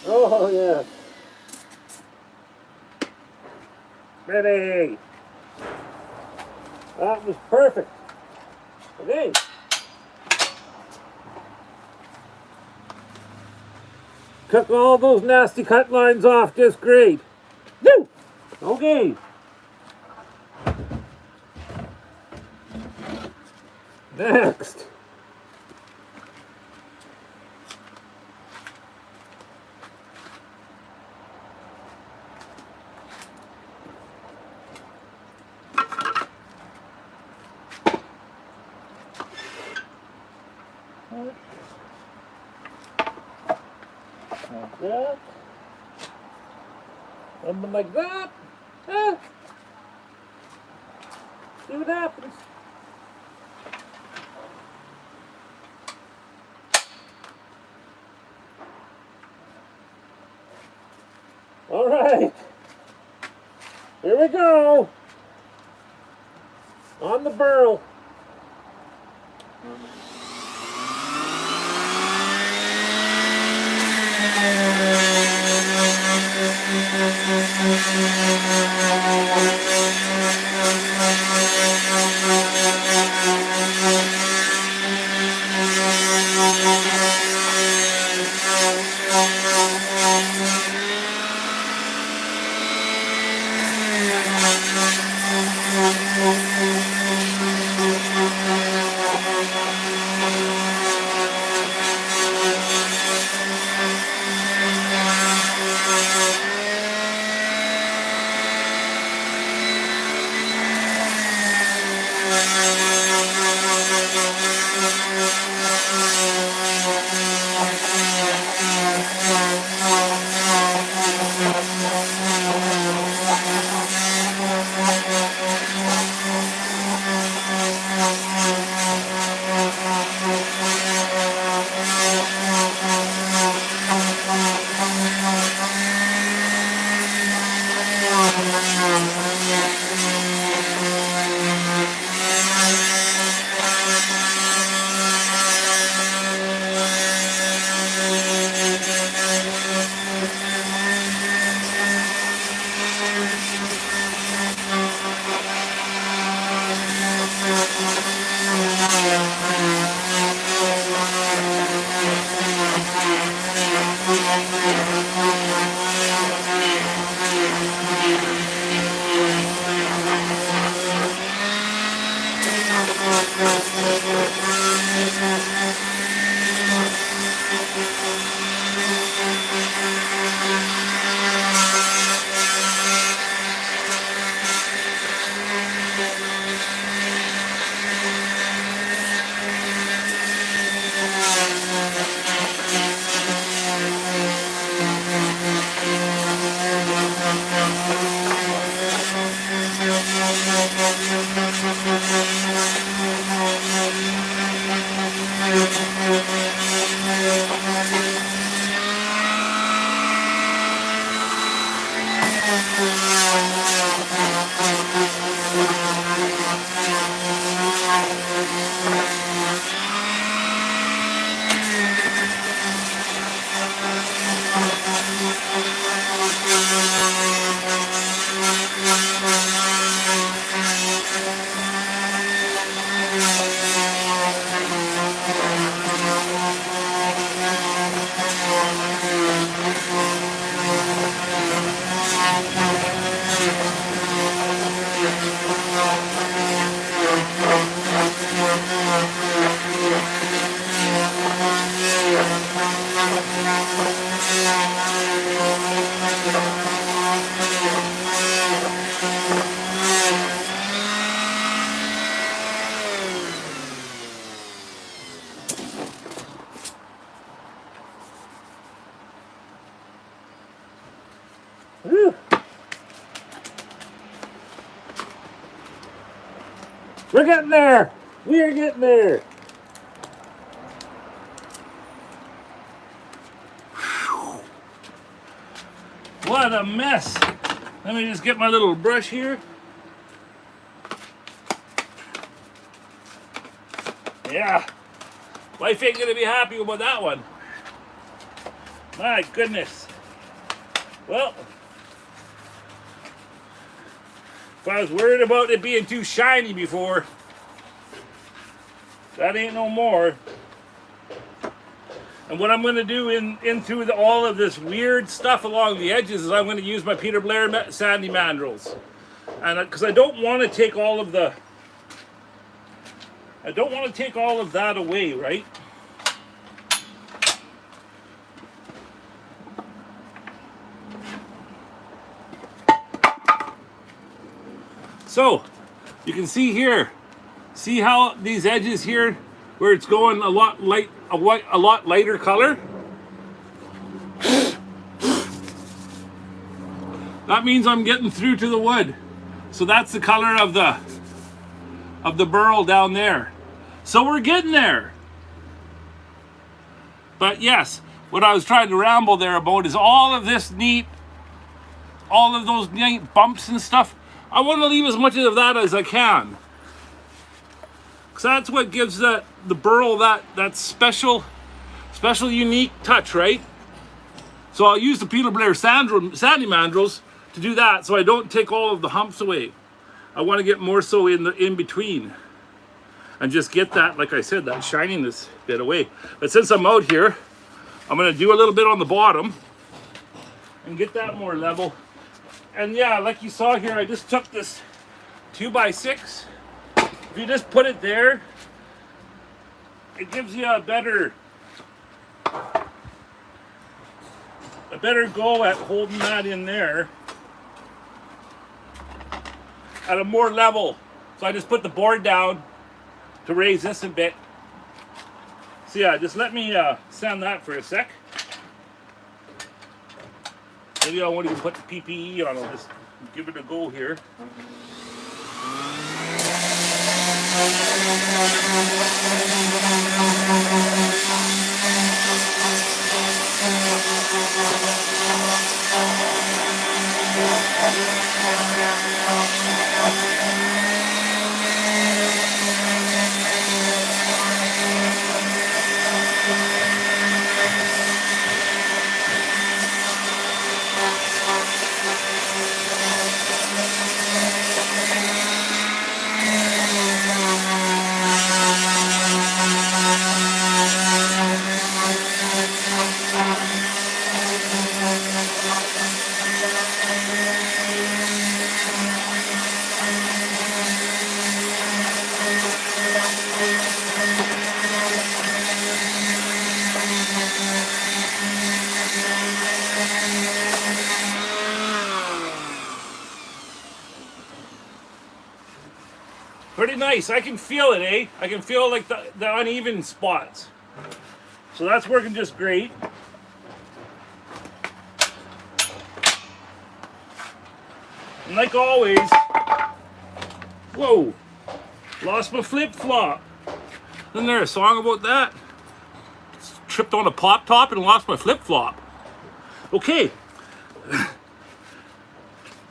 Oh, yeah. Ready. That was perfect. Okay. Took all those nasty cut lines off just great. Woo! Okay. Next. Like that. Something like that. See what happens. All right. Here we go. On the burl. Whew. We're getting there. We are getting there. What a mess. Let me just get my little brush here. Yeah. Wife ain't gonna be happy about that one. My goodness. Well, if I was worried about it being too shiny before, that ain't no more. And what I'm going to do in through all of this weird stuff along the edges is I'm going to use my Peter Blair sandy mandrels. And because I don't want to take all of the... I don't want to take all of that away, right? So, you can see here, see how these edges here, where it's going a lot lighter color? That means I'm getting through to the wood. So that's the color of the burl down there. So we're getting there. But yes, what I was trying to ramble there about is all of this neat, all of those neat bumps and stuff. I want to leave as much of that as I can. Because that's what gives the burl that special unique touch, right? So I'll use the Peter Blair sandy mandrels to do that, so I don't take all of the humps away. I want to get more so in between, and just get that, like I said, that shininess bit away. But since I'm out here, I'm going to do a little bit on the bottom and get that more level. And yeah, like you saw here, I just took this 2x6. If you just put it there, it gives you a better go at holding that in there at a more level. So I just put the board down to raise this a bit. So yeah, just let me sand that for a sec. Maybe I won't even put the PPE on, I'll just give it a go here. Pretty nice. I can feel it, eh? I can feel like the uneven spots. So that's working just great. And like always, whoa, lost my flip-flop. Isn't there a song about that? Tripped on a pop top and lost my flip-flop. Okay.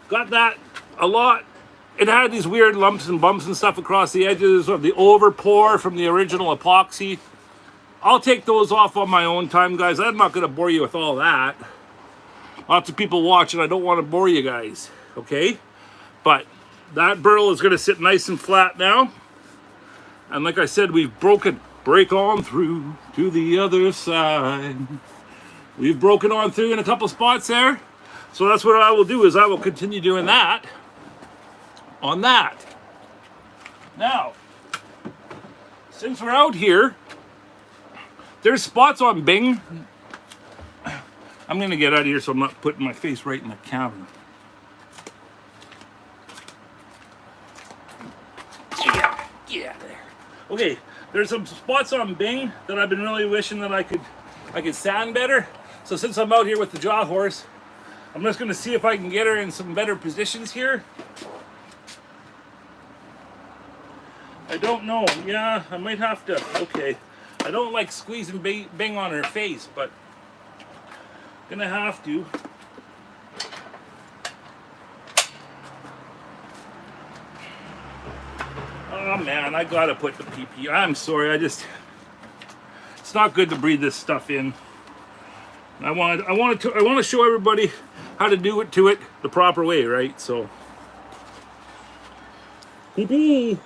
Got that a lot. It had these weird lumps and bumps and stuff across the edges of the over pour from the original epoxy. I'll take those off on my own time, guys. I'm not going to bore you with all that. Lots of people watching. I don't want to bore you guys, okay? But that burl is going to sit nice and flat now. And like I said, we've break on through to the other side. We've broken on through in a couple spots there. So that's what I will do, is I will continue doing that on that. Now, since we're out here, there's spots on Bing. I'm gonna get out of here so I'm not putting my face right in the camera. Get out of there. Okay, there's some spots on Bing that I've been really wishing that I could sand better. So since I'm out here with the jaw horse, I'm just gonna see if I can get her in some better positions here. I don't know. Yeah, I might have to. Okay. I don't like squeezing Bing on her face, but gonna have to. Oh man, I gotta put the PP. I'm sorry. It's not good to breathe this stuff in. I want to show everybody how to do it the proper way, right? So. PP.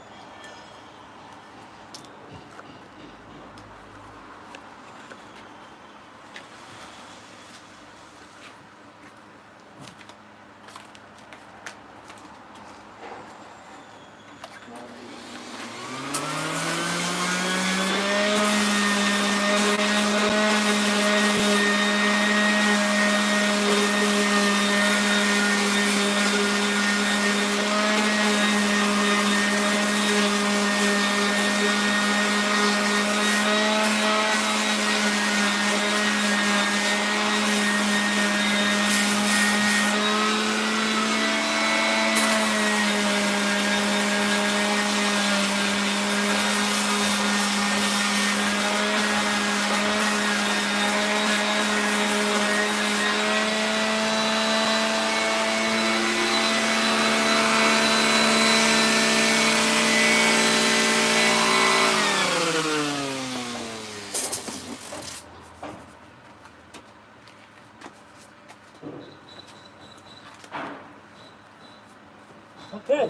Okay.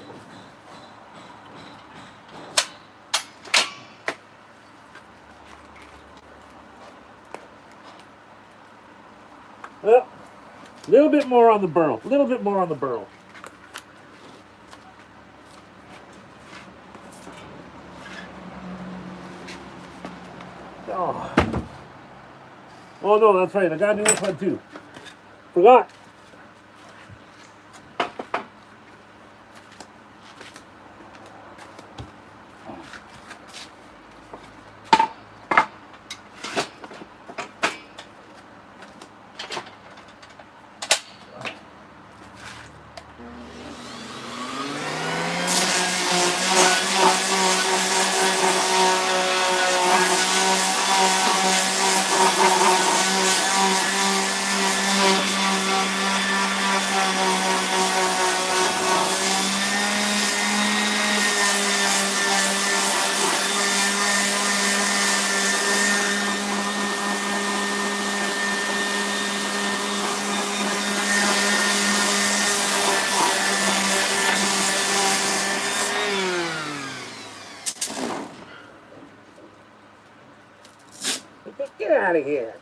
Well, a little bit more on the burl. A little bit more on the burl. Oh. Oh no, that's right. I got to do this one too. Forgot. Get out of here.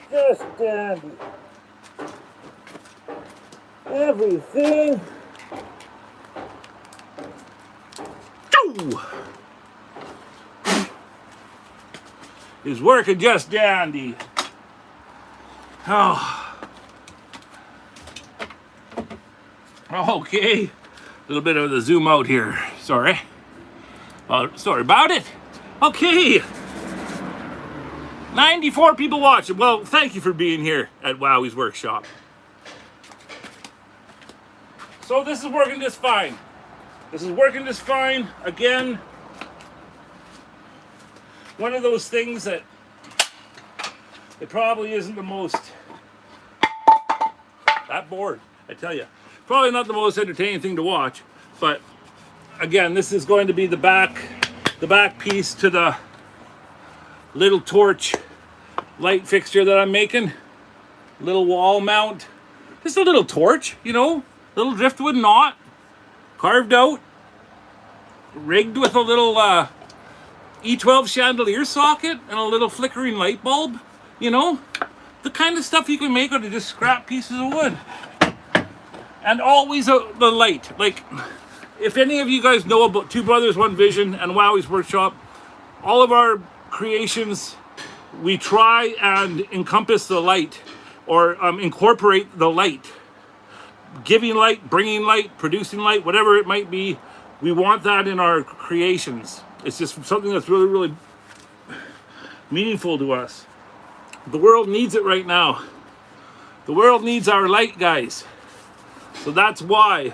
Just dandy. Everything. Is working just dandy. Oh. Okay. A little bit of the zoom out here. Sorry. Sorry about it. Okay. 94 people watching. Well, thank you for being here at Wowwy'z Workshop. So this is working just fine. This is working just fine. Again, one of those things that it probably isn't the most, that bored, I tell you. Probably not the most entertaining thing to watch, but again, this is going to be the back piece to the little torch light fixture that I'm making. Little wall mount. Just a little torch, you know, little driftwood knot, carved out, rigged with a little E12 chandelier socket and a little flickering light bulb. You know, the kind of stuff you can make out of just scrap pieces of wood. And always the light. Like, if any of you guys know about Two Brothers, One Vision and Wowwy'z Workshop, all of our creations, we try and encompass the light or incorporate the light. Giving light, bringing light, producing light, whatever it might be, we want that in our creations. It's just something that's really, really meaningful to us. The world needs it right now. The world needs our light, guys. So that's why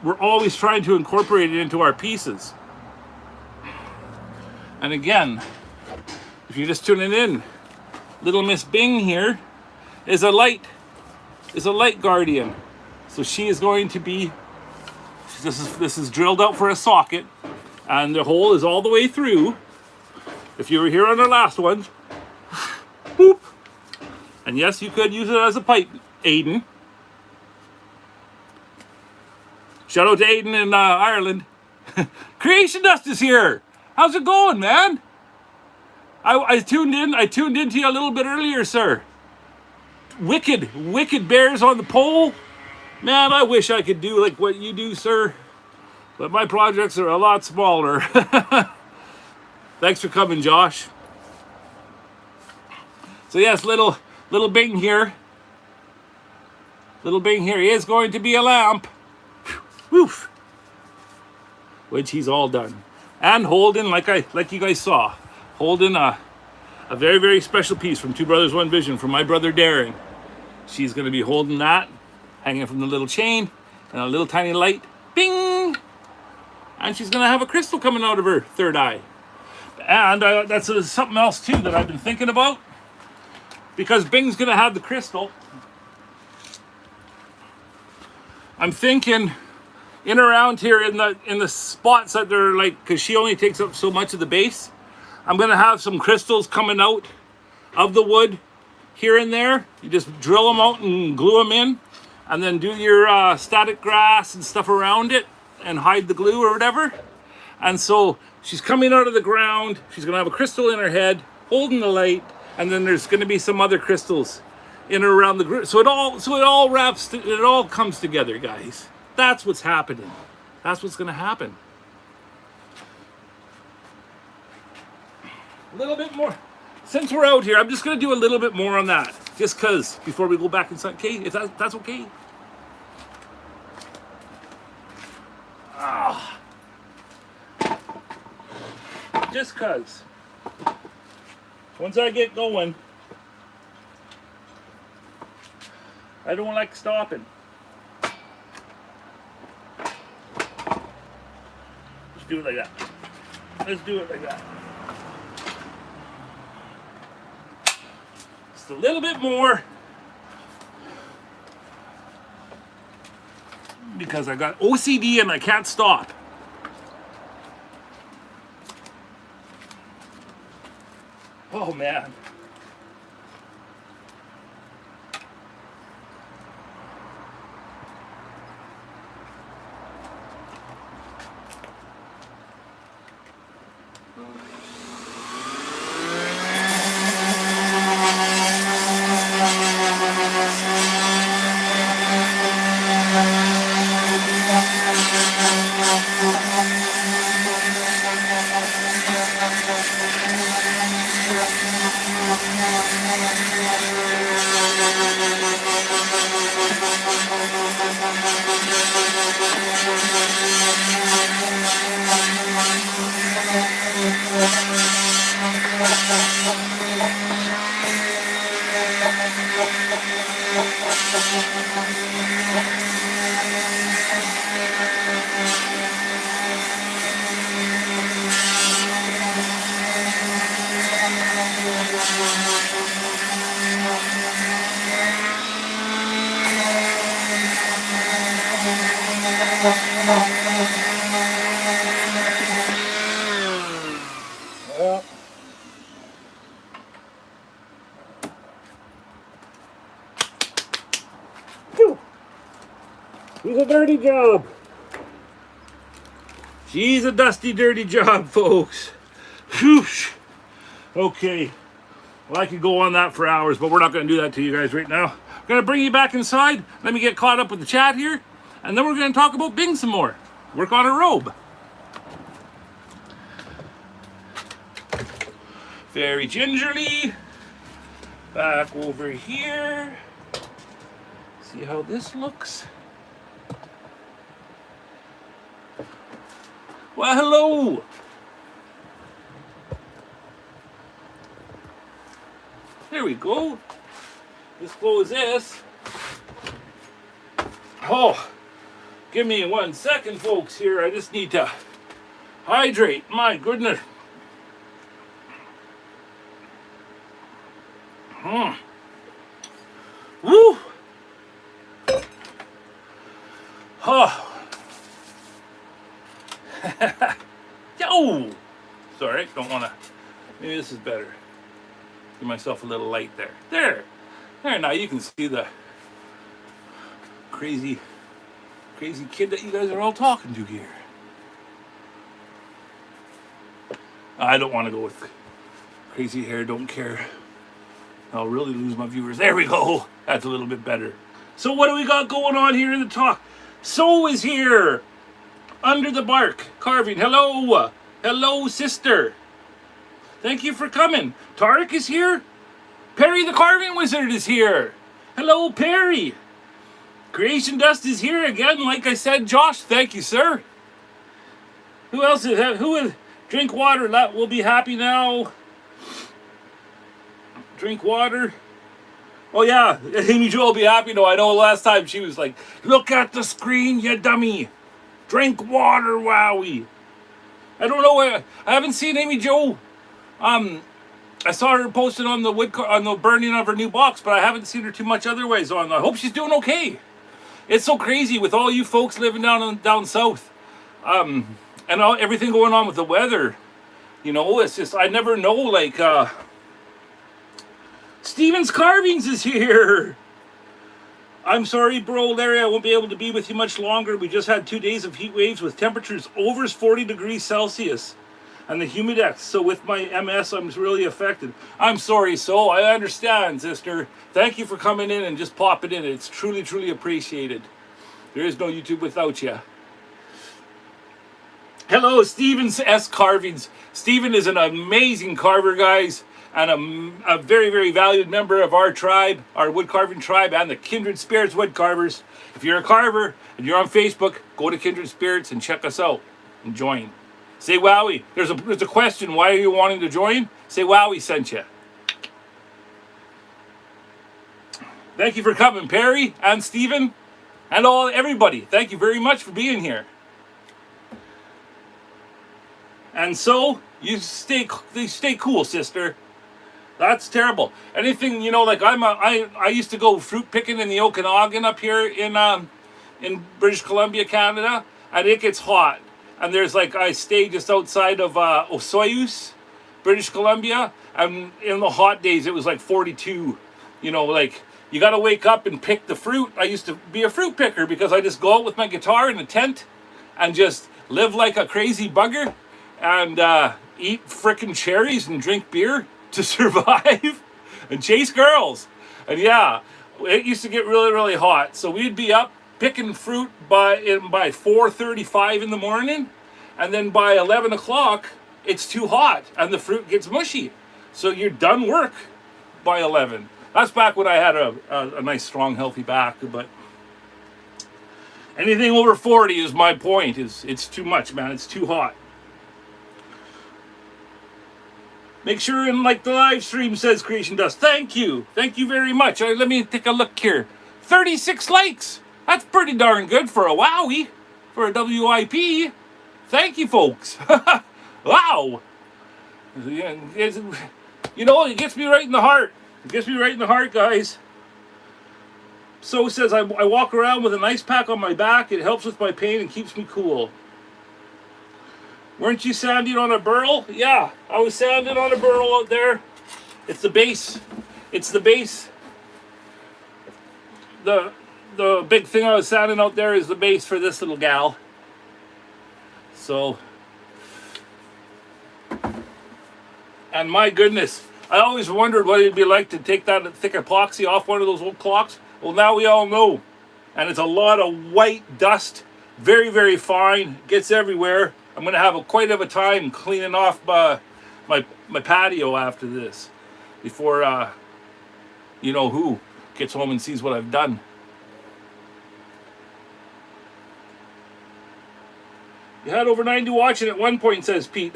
we're always trying to incorporate it into our pieces. And again, if you're just tuning in, little Miss Bing here is a light guardian. So she is going to be, this is drilled out for a socket, and the hole is all the way through. If you were here on our last one, boop. And yes, you could use it as a pipe, Aiden. Shout out to Aiden in Ireland. Creation Dust is here. How's it going, man? I tuned into you a little bit earlier, sir. Wicked bears on the pole. Man, I wish I could do like what you do, sir. But my projects are a lot smaller. Thanks for coming, Josh. So yes, little Bing here. Little Bing here. He is going to be a lamp. Woof. Which he's all done. And holding, like you guys saw, holding a very, very special piece from Two Brothers, One Vision from my brother Darren. She's going to be holding that, hanging from the little chain, and a little tiny light. Bing! And she's going to have a crystal coming out of her third eye. And that's something else, too, that I've been thinking about. Because Bing's going to have the crystal. I'm thinking in around here in the spots that they're like, because she only takes up so much of the base, I'm going to have some crystals coming out of the wood here and there. You just drill them out and glue them in, and then do your static grass and stuff around it and hide the glue or whatever. And so she's coming out of the ground. She's going to have a crystal in her head holding the light, and then there's going to be some other crystals in or around the group. So it all wraps, it all comes together, guys. That's what's happening. That's what's going to happen. A little bit more. Since we're out here, I'm just going to do a little bit more on that. Just because, before we go back inside. Okay, if that's okay. Just because. Once I get going, I don't like stopping. Let's do it like that. Let's do it like that. Just a little bit more. Because I got OCD and I can't stop. Oh man. He's a dirty job. She's a dusty, dirty job, folks. Whew. Okay. Well, I could go on that for hours, but we're not going to do that to you guys right now. I'm going to bring you back inside. Let me get caught up with the chat here. And then we're going to talk about Bing some more. Work on a robe. Very gingerly. Back over here. See how this looks. Well, hello. There we go. Just close this. Oh, Give me 1 second, folks, here. I just need to hydrate. My goodness. Woo! Oh. Yo! Sorry, don't want to. Maybe this is better. Give myself a little light there. There! There, now you can see the crazy kid that you guys are all talking to here. I don't want to go with crazy hair, don't care. I'll really lose my viewers. There we go. That's a little bit better. So what do we got going on here in the talk? So is here. Under the bark. Carving. Hello. Hello, sister. Thank you for coming. Tarek is here. Perry the Carving Wizard is here. Hello, Perry. Creation Dust is here again. Like I said, Josh, thank you, sir. Who else is that? Who is... Drink water. We'll be happy now. Drink water. Oh yeah, Amy Jo will be happy. No, I know last time she was like, look at the screen, you dummy. Drink water, Wowi. I don't know. I haven't seen Amy Jo. I saw her posted on the on the burning of her new box, but I haven't seen her too much otherwise on. I hope she's doing okay. It's so crazy with all you folks living down south, and everything going on with the weather. You know, it's just I never know. Like Steven's Carvings is here. I'm sorry, bro, Larry, I won't be able to be with you much longer. We just had 2 days of heat waves with temperatures over 40 degrees Celsius and the humidex. So with my MS, I'm really affected. I'm sorry, so I understand, sister. Thank you for coming in and just popping in. It's truly, truly appreciated. There is no YouTube without you. Hello, Steven's S Carvings. Steven is an amazing carver, guys, and a very, very valued member of our tribe, our wood carving tribe, and the Kindred Spirits wood carvers. If you're a carver and you're on Facebook, go to Kindred Spirits and check us out and join. Say Wowi. There's a question. Why are you wanting to join? Say Wowi sent you. Thank you for coming, Perry and Steven and everybody. Thank you very much for being here. And so you stay cool, sister. That's terrible. Anything, you know, like I used to go fruit picking in the Okanagan up here in British Columbia, Canada, and it gets hot. And there's like I stay just outside of Osoyoos, British Columbia, and in the hot days it was like 42. You know, like you got to wake up and pick the fruit. I used to be a fruit picker because I just go out with my guitar in a tent and just live like a crazy bugger and eat frickin' cherries and drink beer to survive and chase girls. And yeah, it used to get really, really hot. So we'd be up picking fruit by 4:35 in the morning, and then by 11 o'clock it's too hot and the fruit gets mushy. So you're done work by 11. That's back when I had a nice, strong, healthy back. But anything over 40 is my point. It's too much, man. It's too hot. Make sure and like the live stream, says Creation Dust. Thank you. Thank you very much. Let me take a look here. 36 likes. That's pretty darn good for a Wowi, for a WIP. Thank you, folks. Wow. You know, it gets me right in the heart. It gets me right in the heart, guys. So says, I walk around with an ice pack on my back. It helps with my pain and keeps me cool. Weren't you sanding on a burl? Yeah, I was sanding on a burl out there. It's the base. It's the base. The big thing I was sanding out there is the base for this little gal. So, and my goodness, I always wondered what it'd be like to take that thick epoxy off one of those old clocks. Well, now we all know. And it's a lot of white dust, very, very fine, gets everywhere. I'm going to have quite a time cleaning off my patio after this, before you know who gets home and sees what I've done. You had over 90 watching at one point, says Pete.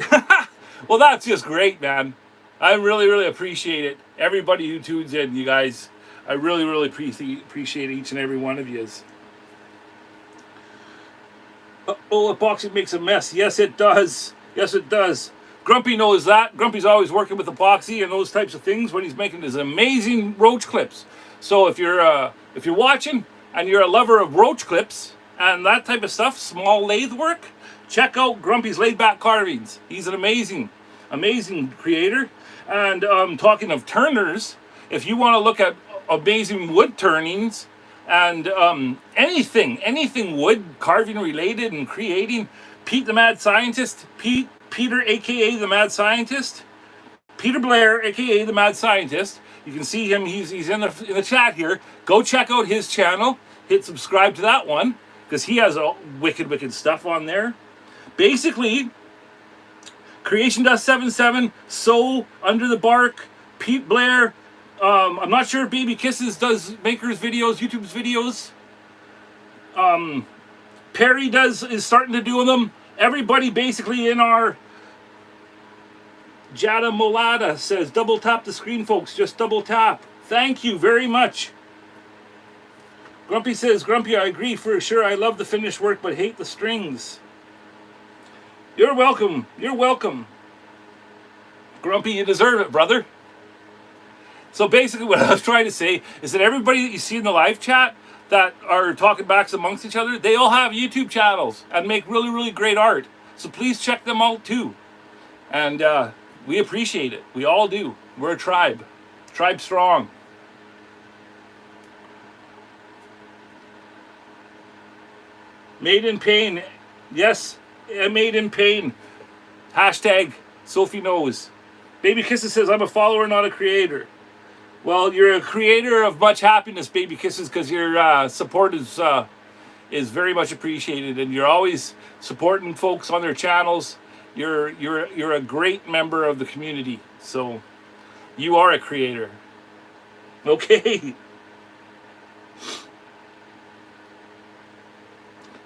Well, that's just great, man. I really, really appreciate it. Everybody who tunes in, you guys. I really, really appreciate each and every one of yous. Oh, epoxy makes a mess. Yes, it does. Yes, it does. Grumpy knows that. Grumpy's always working with epoxy and those types of things when he's making his amazing roach clips. So if you're watching and you're a lover of roach clips and that type of stuff, small lathe work, check out Grumpy's Laid Back Carvings. He's an amazing creator. And talking of turners, if you want to look at amazing wood turnings and anything wood carving related and creating, Pete the Mad Scientist, Peter aka the Mad Scientist, Peter Blair aka the Mad Scientist. You can see him, he's in the chat here. Go check out his channel, hit subscribe to that one, because he has a wicked stuff on there. Basically, Creation Dust 77, So, Under the Bark, Pete Blair. I'm not sure if Baby Kisses does Makers videos, YouTube's videos. Perry is starting to do them. Everybody basically in our Jada Molada says, double tap the screen, folks. Just double tap. Thank you very much. Grumpy says, Grumpy, I agree for sure. I love the finished work, but hate the strings. You're welcome. You're welcome. Grumpy, you deserve it, brother. So basically what I was trying to say is that everybody that you see in the live chat that are talking backs amongst each other, they all have YouTube channels and make really great art. So please check them out too. And we appreciate it. We all do. We're a tribe. Tribe strong. Made in pain. Yes, made in pain. Hashtag Sophie knows. Baby Kisses says, I'm a follower, not a creator. Well, you're a creator of much happiness, Baby Kisses, because your support is very much appreciated, and you're always supporting folks on their channels. You're a great member of the community, so you are a creator. Okay.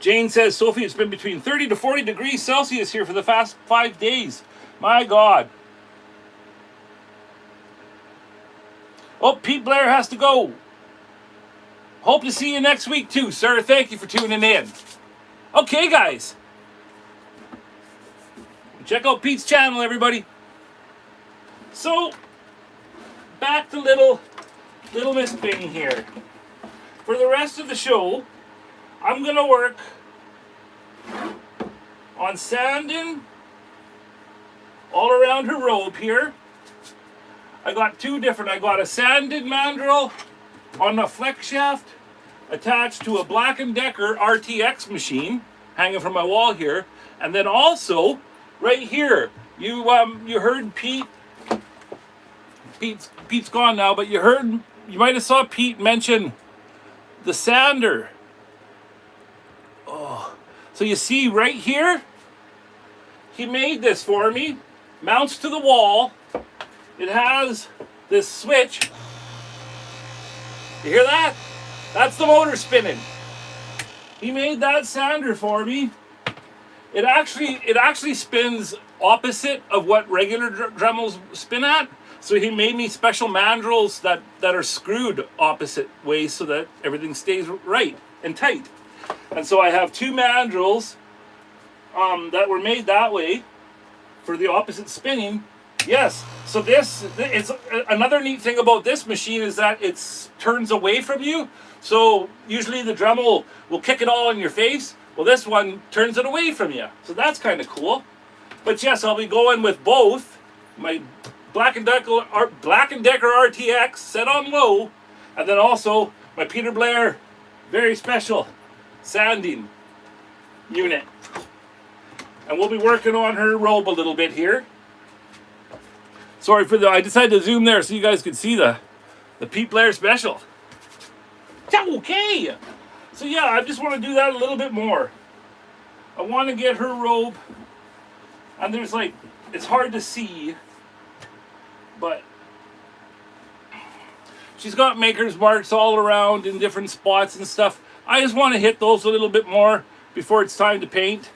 Jane says, Sophie, it's been between 30 to 40 degrees Celsius here for the past 5 days. My God. Oh, Pete Blair has to go. Hope to see you next week too, sir. Thank you for tuning in. Okay, guys. Check out Pete's channel, everybody. So, back to little Miss Bing here. For the rest of the show, I'm going to work on sanding all around her robe here. I got two different. I got a sanded mandrel on a flex shaft attached to a Black & Decker RTX machine hanging from my wall here. And then also, right here, you heard Pete's gone now, but you might have saw Pete mention the sander. Oh, so you see right here, he made this for me, mounts to the wall. It has this switch. You hear that? That's the motor spinning. He made that sander for me. It actually spins opposite of what regular Dremels spin at. So he made me special mandrels that are screwed opposite ways so that everything stays right and tight. And so I have two mandrels that were made that way for the opposite spinning. Yes, so this it's another neat thing about this machine is that it turns away from you. So usually the Dremel will kick it all in your face. Well, this one turns it away from you. So that's kind of cool. But yes, I'll be going with both my Black & Decker RTX set on low, and then also my Peter Blair very special sanding unit. And we'll be working on her robe a little bit here. Sorry for I decided to zoom there so you guys could see the Pete Blair special. Okay. So yeah, I just want to do that a little bit more. I want to get her robe, and there's it's hard to see, but she's got maker's marks all around in different spots and stuff. I just want to hit those a little bit more before it's time to paint,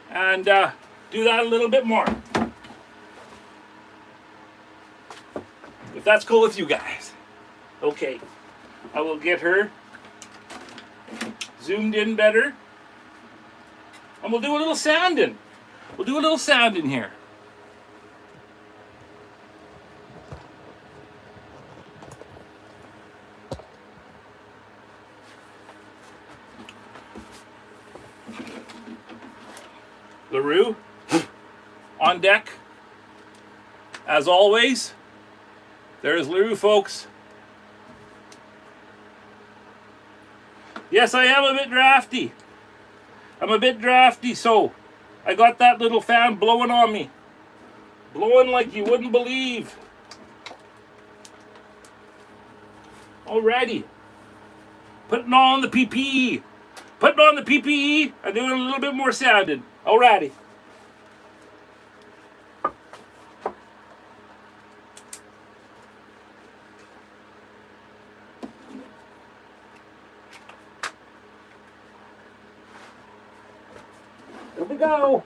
and do that a little bit more. If that's cool with you guys. Okay, I will get her zoomed in better. And we'll do a little sanding. We'll do a little sanding here. LaRue on deck. As always, there's LaRue, folks. Yes, I am a bit drafty. I'm a bit drafty, so I got that little fan blowing on me. Blowing like you wouldn't believe. Alrighty. Putting on the PPE. Putting on the PPE and doing a little bit more sanding. Alrighty. Here we go.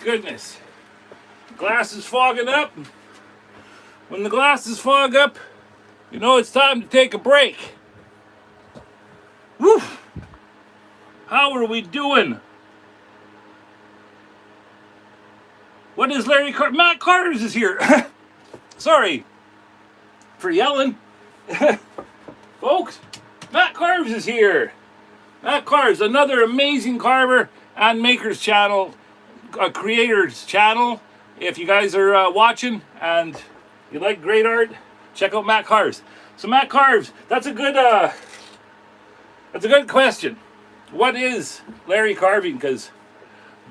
goodness. Glass is fogging up. When the glasses fog up, you know it's time to take a break. Woo! How are we doing? What is Larry Matt Carter's is here. Sorry for yelling. Folks, Matt Carves is here. Matt Carves, another amazing carver and maker's channel, a creator's channel. If you guys are watching and you like great art, check out Matt Carves. So Matt Carves, that's a good question. What is Larry carving? Because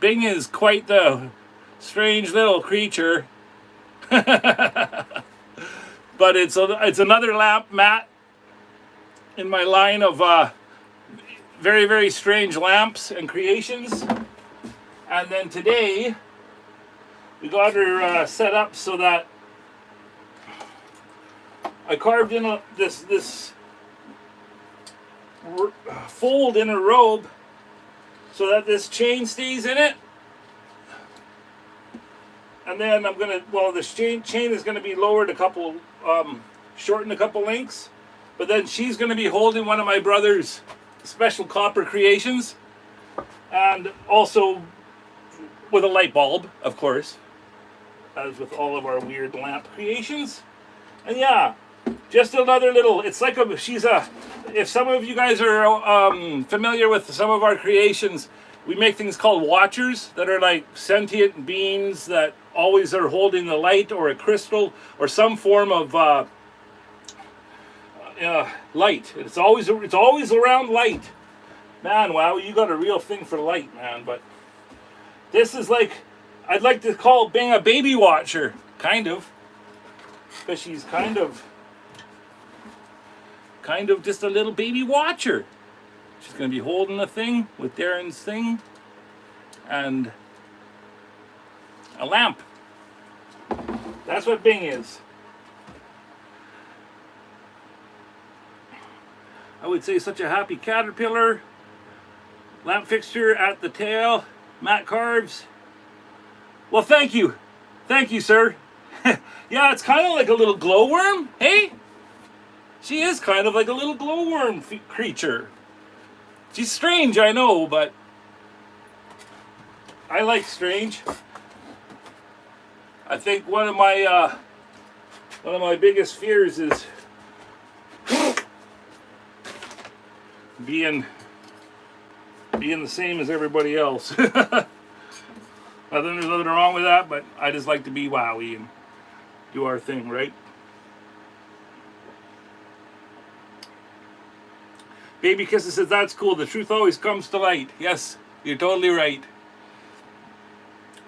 Bing is quite the strange little creature. But it's another lamp, Matt, in my line of very, very strange lamps and creations. And then today we got her set up so that I carved in this fold in a robe so that this chain stays in it. And then I'm gonna, well, this chain is gonna be lowered a couple, shortened a couple links. But then she's gonna be holding one of my brother's special copper creations, and also with a light bulb, of course, as with all of our weird lamp creations. And yeah, just another little, it's like if some of you guys are familiar with some of our creations, we make things called watchers that are like sentient beings that always are holding the light or a crystal or some form of light. It's always around light. Man, wow, you got a real thing for light, man. But this is like, I'd like to call Bing a baby watcher, kind of, because she's kind of just a little baby watcher. She's going to be holding a thing with Darren's thing and a lamp. That's what Bing is. I would say such a happy caterpillar. Lamp fixture at the tail. Matt Carves. Well, thank you. Thank you, sir. Yeah, it's kind of like a little glowworm. Hey? She is kind of like a little glowworm creature. She's strange, I know, but I like strange. I think one of my biggest fears is being the same as everybody else. There's nothing wrong with that, but I just like to be wowy and do our thing, right? Baby Kisses says, that's cool. The truth always comes to light. Yes, you're totally right.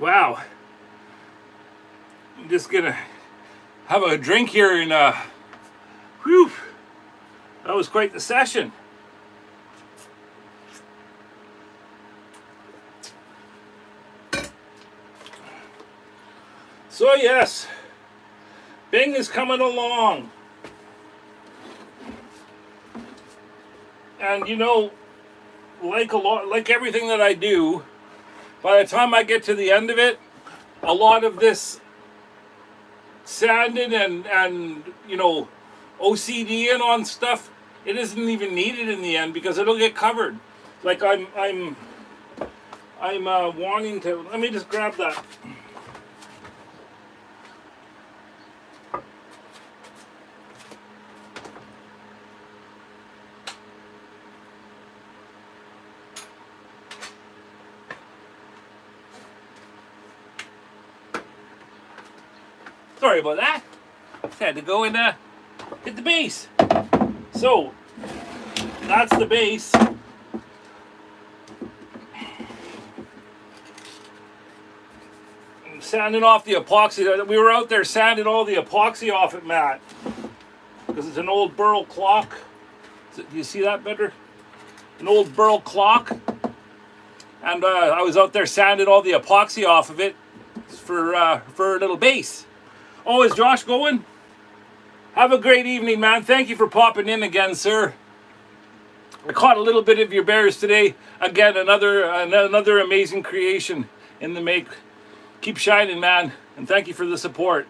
Wow. I'm just gonna have a drink here and whew. That was quite the session. So yes, Bing is coming along. And you know, like everything that I do, by the time I get to the end of it, a lot of this sanding and you know, OCDing on stuff, it isn't even needed in the end because it'll get covered. Like I'm wanting to, let me just grab that. Sorry about that. Just had to go and hit the base. So that's the base. I'm sanding off the epoxy. We were out there sanding all the epoxy off it, Matt, because it's an old Burr clock. Do you see that better? An old Burr clock. And I was out there sanding all the epoxy off of it for a little base. Oh, is Josh going? Have a great evening, man. Thank you for popping in again, sir. I caught a little bit of your bears today. Again, another amazing creation in the make. Keep shining, man, and thank you for the support.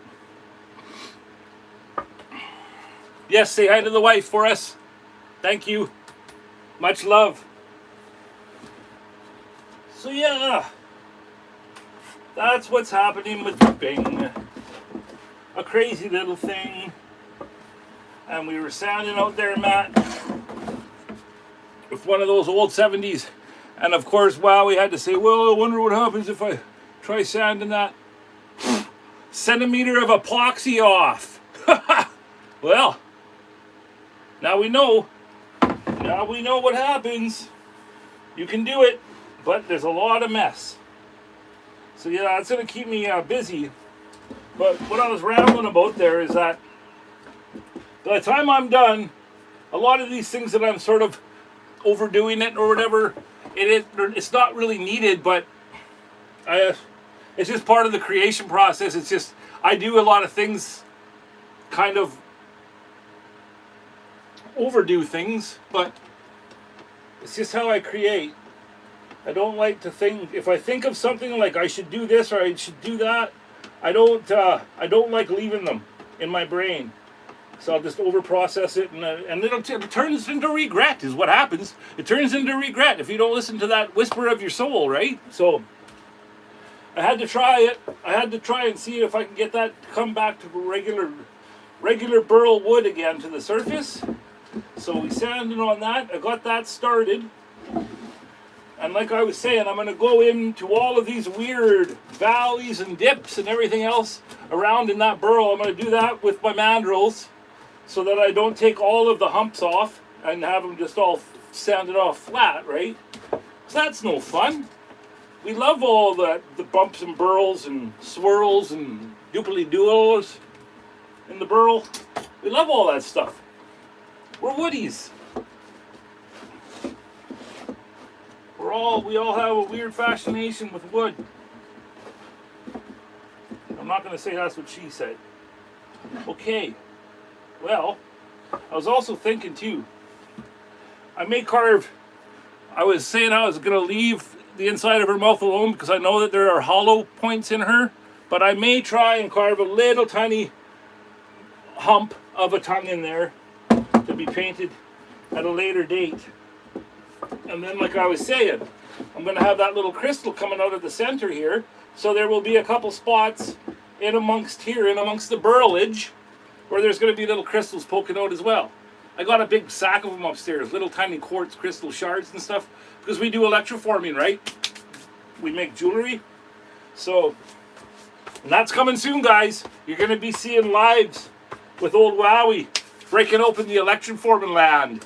Yes, say hi to the wife for us. Thank you. Much love. So yeah, that's what's happening with Bing. A crazy little thing. And we were sanding out there, Matt, with one of those old 70s. And of course, wow, we had to say, well, I wonder what happens if I try sanding that centimeter of epoxy off. Well, now we know. Now we know what happens. You can do it, but there's a lot of mess. So yeah, that's going to keep me busy. But what I was rambling about there is that by the time I'm done, a lot of these things that I'm sort of overdoing it or whatever, it's not really needed, but it's just part of the creation process. It's just, I do a lot of things, kind of overdo things, but it's just how I create. I don't like to think, if I think of something like I should do this or I should do that, I don't like leaving them in my brain. So I'll just over process it, and it turns into regret is what happens. It turns into regret if you don't listen to that whisper of your soul, right? So I had to try it. I had to try and see if I can get that to come back to regular burl wood again to the surface. So we sanded on that. I got that started. And like I was saying, I'm going to go into all of these weird valleys and dips and everything else around in that burl. I'm going to do that with my mandrels so that I don't take all of the humps off and have them just all sanded off flat, right? Because that's no fun. We love all the bumps and burls and swirls and doopily-doos in the burl. We love all that stuff. We're woodies. We all have a weird fascination with wood. I'm not going to say that's what she said. Okay. Well, I was also thinking too, I may carve, I was saying I was going to leave the inside of her mouth alone because I know that there are hollow points in her, but I may try and carve a little tiny hump of a tongue in there to be painted at a later date. And then, like I was saying, I'm going to have that little crystal coming out of the center here, so there will be a couple spots in amongst the burlage, where there's going to be little crystals poking out as well. I got a big sack of them upstairs, little tiny quartz crystal shards and stuff, because we do electroforming, right? We make jewelry. So, and that's coming soon, guys. You're going to be seeing lives with old Wowi breaking open the electroforming land.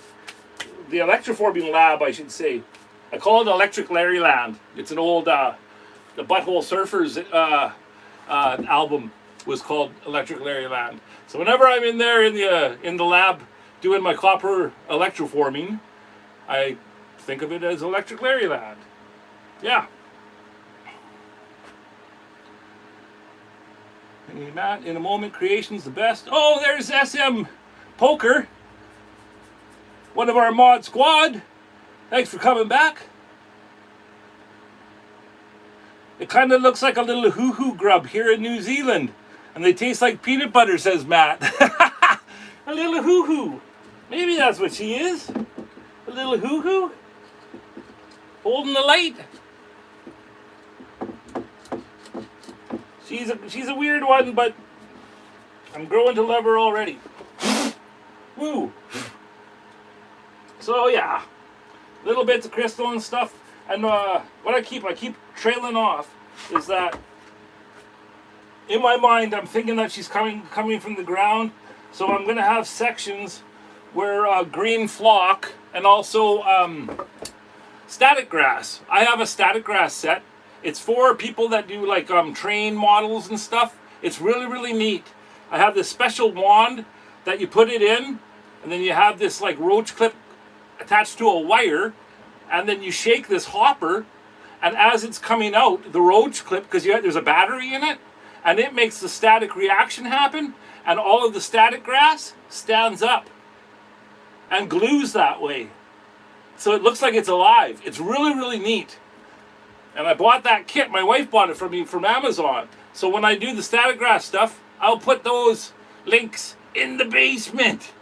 The electroforming lab, I should say. I call it Electric Larry Land. It's an old, the Butthole Surfers album was called Electric Larry Land. So whenever I'm in there in the lab doing my copper electroforming, I think of it as Electric Larry Land. Yeah. Hey, Matt, in a moment, creation's the best. Oh, there's SM Poker. One of our mod squad. Thanks for coming back. It kind of looks like a little hoo-hoo grub here in New Zealand. And they taste like peanut butter, says Matt. A little hoo-hoo. Maybe that's what she is. A little hoo-hoo. Holding the light. She's a weird one, but I'm growing to love her already. Woo. So yeah, little bits of crystal and stuff. And what I keep trailing off is that in my mind I'm thinking that she's coming from the ground. So I'm gonna have sections where green flock and also static grass. I have a static grass set. It's for people that do like train models and stuff. It's really, really neat. I have this special wand that you put it in, and then you have this like roach clip attached to a wire, and then you shake this hopper, and as it's coming out, the roach clip, because there's a battery in it, and it makes the static reaction happen, and all of the static grass stands up and glues that way. So it looks like it's alive. It's really, really neat. And I bought that kit. My wife bought it for me from Amazon. So when I do the static grass stuff, I'll put those links in the basement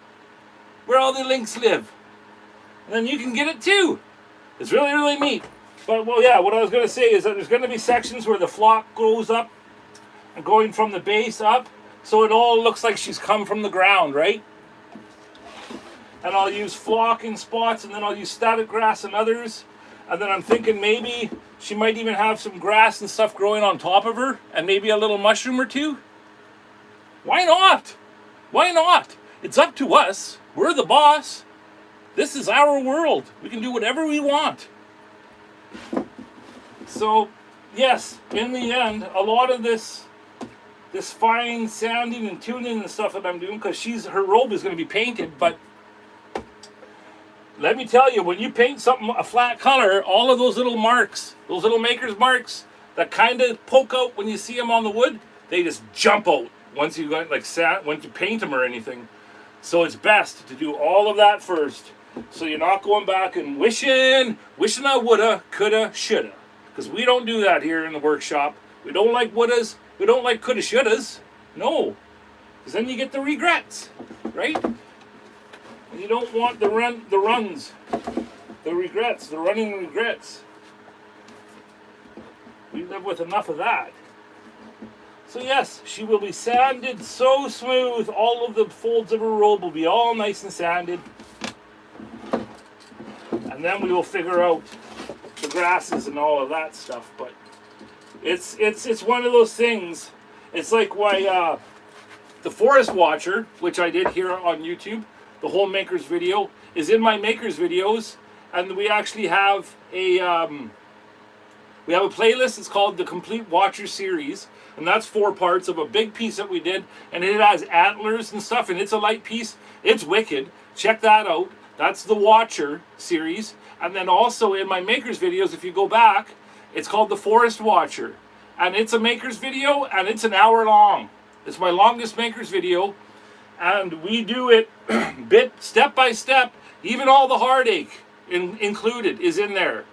where all the links live. And then you can get it too. It's really, really neat. But, well, yeah, what I was going to say is that there's going to be sections where the flock goes up and going from the base up. So it all looks like she's come from the ground, right? And I'll use flock in spots, and then I'll use static grass in others. And then I'm thinking maybe she might even have some grass and stuff growing on top of her, and maybe a little mushroom or two. Why not? Why not? It's up to us. We're the boss. This is our world. We can do whatever we want. So, yes, in the end, a lot of this fine sanding and tuning and stuff that I'm doing, because her robe is going to be painted, but let me tell you, when you paint something a flat color, all of those little marks, those little maker's marks that kind of poke out when you see them on the wood, they just jump out once you got once you paint them or anything. So it's best to do all of that first, so you're not going back and wishing I woulda, coulda, shoulda, because we don't do that here in the workshop. We don't like wouldas. We don't like coulda, shouldas. No, because then you get the regrets, right? You don't want the running regrets. We live with enough of that. So yes, she will be sanded so smooth. All of the folds of her robe will be all nice and sanded. And then we will figure out the grasses and all of that stuff. But it's one of those things. It's like why the Forest Watcher, which I did here on YouTube, the whole Makers video, is in my Makers videos, and we actually have a playlist. It's called the Complete Watcher Series, and that's 4 parts of a big piece that we did, and it has antlers and stuff, and it's a light piece. It's wicked. Check that out. That's the Watcher series. And then also in my Makers videos, if you go back, it's called the Forest Watcher, and it's a Makers video, and it's an hour long. It's my longest Makers video. And we do it step by step. Even all the heartache included is in there.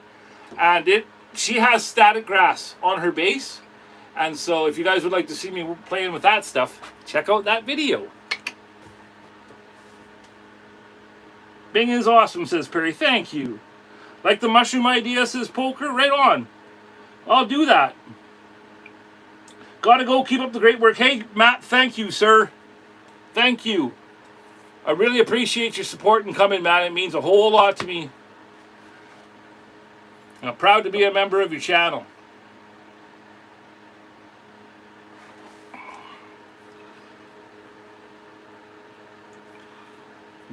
And she has static grass on her base. And so if you guys would like to see me playing with that stuff, check out that video. Bing is awesome, says Perry. Thank you. Like the mushroom idea, says Poker. Right on. I'll do that. Gotta go. Keep up the great work. Hey, Matt, thank you, sir. Thank you. I really appreciate your support and coming, man. It means a whole lot to me. I'm proud to be a member of your channel.